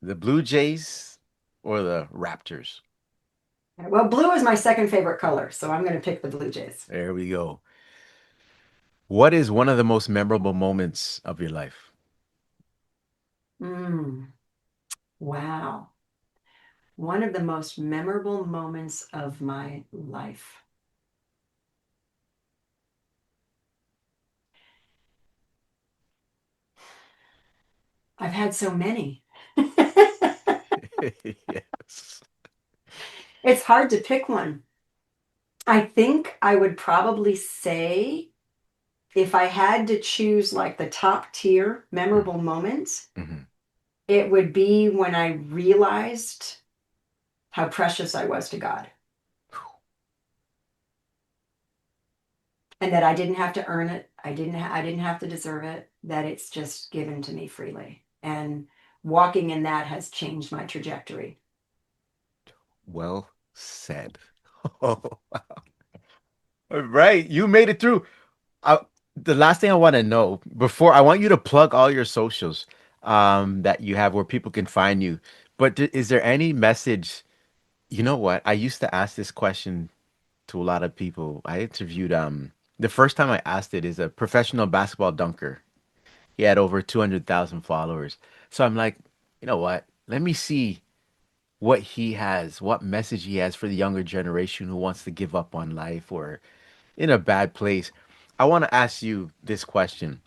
the Blue Jays or the Raptors. Well, blue is my second favorite color, so I'm going to pick the Blue Jays. There we go. What is one of the most memorable moments of your life? Mm, wow. One of the most memorable moments of my life. I've had so many. Yes. It's hard to pick one. I think I would probably say if I had to choose like the top tier memorable moments, Mhm. it would be when I realized how precious I was to God and that I didn't have to earn it. I didn't have to deserve it, that it's just given to me freely. And walking in that has changed my trajectory. Well said. Oh, all right, you made it through. I, the last thing I want to know before I want you to plug all your socials that you have where people can find you. But is there any message? You know what? I used to ask this question to a lot of people. I interviewed the first time I asked it is a professional basketball dunker. He had over 200,000 followers. So I'm like, you know what? Let me see what he has, what message he has for the younger generation who wants to give up on life or in a bad place. I want to ask you this question.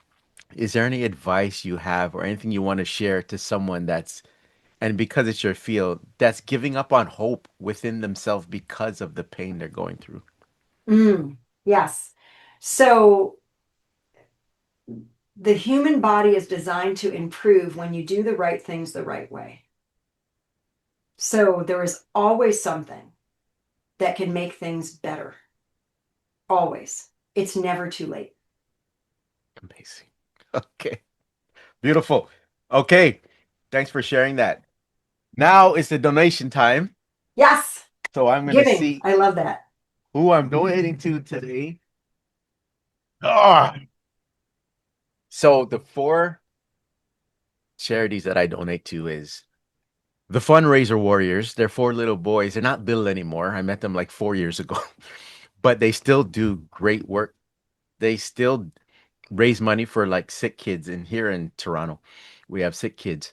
Is there any advice you have or anything you want to share to someone that's, and because it's your field, that's giving up on hope within themselves because of the pain they're going through? Mm, yes. So the human body is designed to improve when you do the right things the right way. So there is always something that can make things better. Always. It's never too late. Amazing. Okay. Beautiful. Okay. Thanks for sharing that. Now it's the donation time. Yes. So I'm going to Giving. see I love that. who I'm donating to today. Ah, so the four charities that I donate to is the Fundraiser Warriors. They're four little boys. They're not little anymore. I met them like 4 years ago, but they still do great work. They still raise money for like sick kids. And here in Toronto, we have sick kids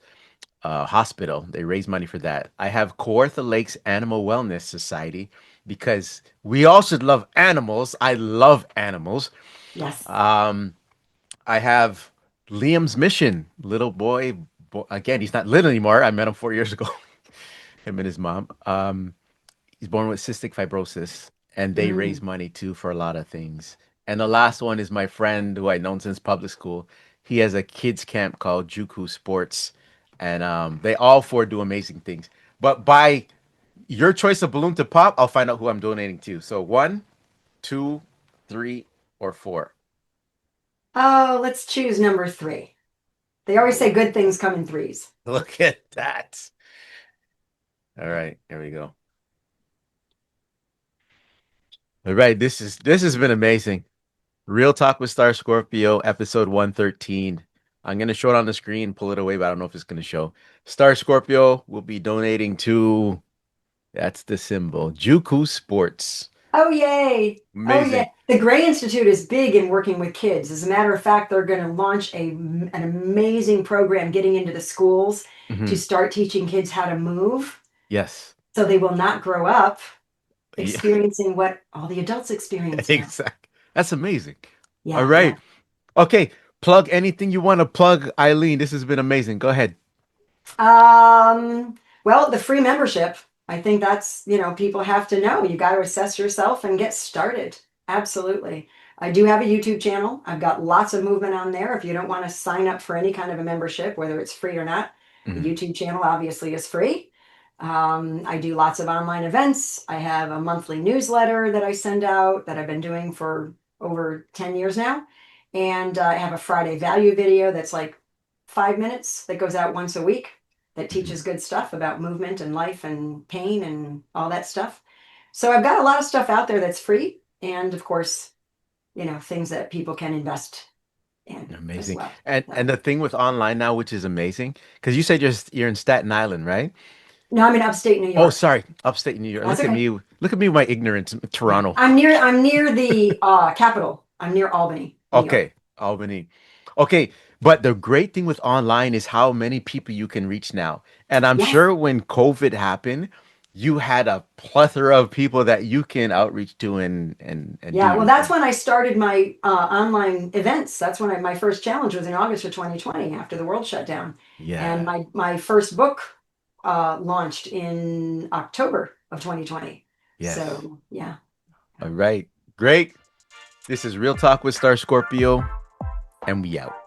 hospital. They raise money for that. I have Kawartha Lakes Animal Wellness Society because we all should love animals. I love animals. Yes. Um, I have Liam's Mission, little again, he's not little anymore. I met him 4 years ago. Him and his mom. He's born with cystic fibrosis, and they raise Mm. money too for a lot of things. And the last one is my friend who I've known since public school. He has a kids camp called Juku Sports, and they all four do amazing things. But by your choice of balloon to pop, I'll find out who I'm donating to. So one, two, three, or four. Oh, let's choose number three. They always say good things come in threes. Look at that. All right, here we go. All right, this has been amazing. Real Talk with Star Scorpio, episode 113. I'm gonna show it on the screen, pull it away, but I don't know if it's gonna show. Star Scorpio will be donating to that's the symbol. Juku Sports. Oh, yay. Oh, yeah. Amazing. The Gray Institute is big in working with kids. As a matter of fact, they're going to launch an amazing program getting into the schools to Hmm. start teaching kids how to move Yes. so they will not grow up Yeah, experiencing what all the adults experience now. exactly. That's amazing. All Yeah, right. yeah. Okay. Plug anything you want to plug, Eileen. This has been amazing. Go ahead. Well, the free membership, I think that's, people have to know. You got to assess yourself and get started. Absolutely. I do have a YouTube channel. I've got lots of movement on there. If you don't want to sign up for any kind of a membership, whether it's free or not, the Mhm. YouTube channel obviously is free. I do lots of online events. I have a monthly newsletter that I send out that I've been doing for over 10 years now. And I have a Friday value video that's like 5 minutes that goes out once a week that Mhm. teaches good stuff about movement and life and pain and all that stuff. So I've got a lot of stuff out there that's free. And of course, things that people can invest in as Amazing. well. And So, the thing with online now, which is amazing, because you said you're in Staten Island, right? no, I'm in upstate New Oh, York. sorry, upstate New York. That's okay. Look at me, with my ignorance. Toronto. I'm near the capital. I'm near Albany, New York. Okay, Albany. Okay, but the great thing with online is how many people you can reach now. And I'm Yes. sure when COVID happened, you had a plethora of people that you can outreach to and do Yeah, well, your that's thing. when I started my online events. That's when my first challenge was in August of 2020 after the world shut down. And Yeah. my first book launched in October of 2020. Yes. So, yeah. All right. Great. This is Real Talk with Star Scorpio, and we out.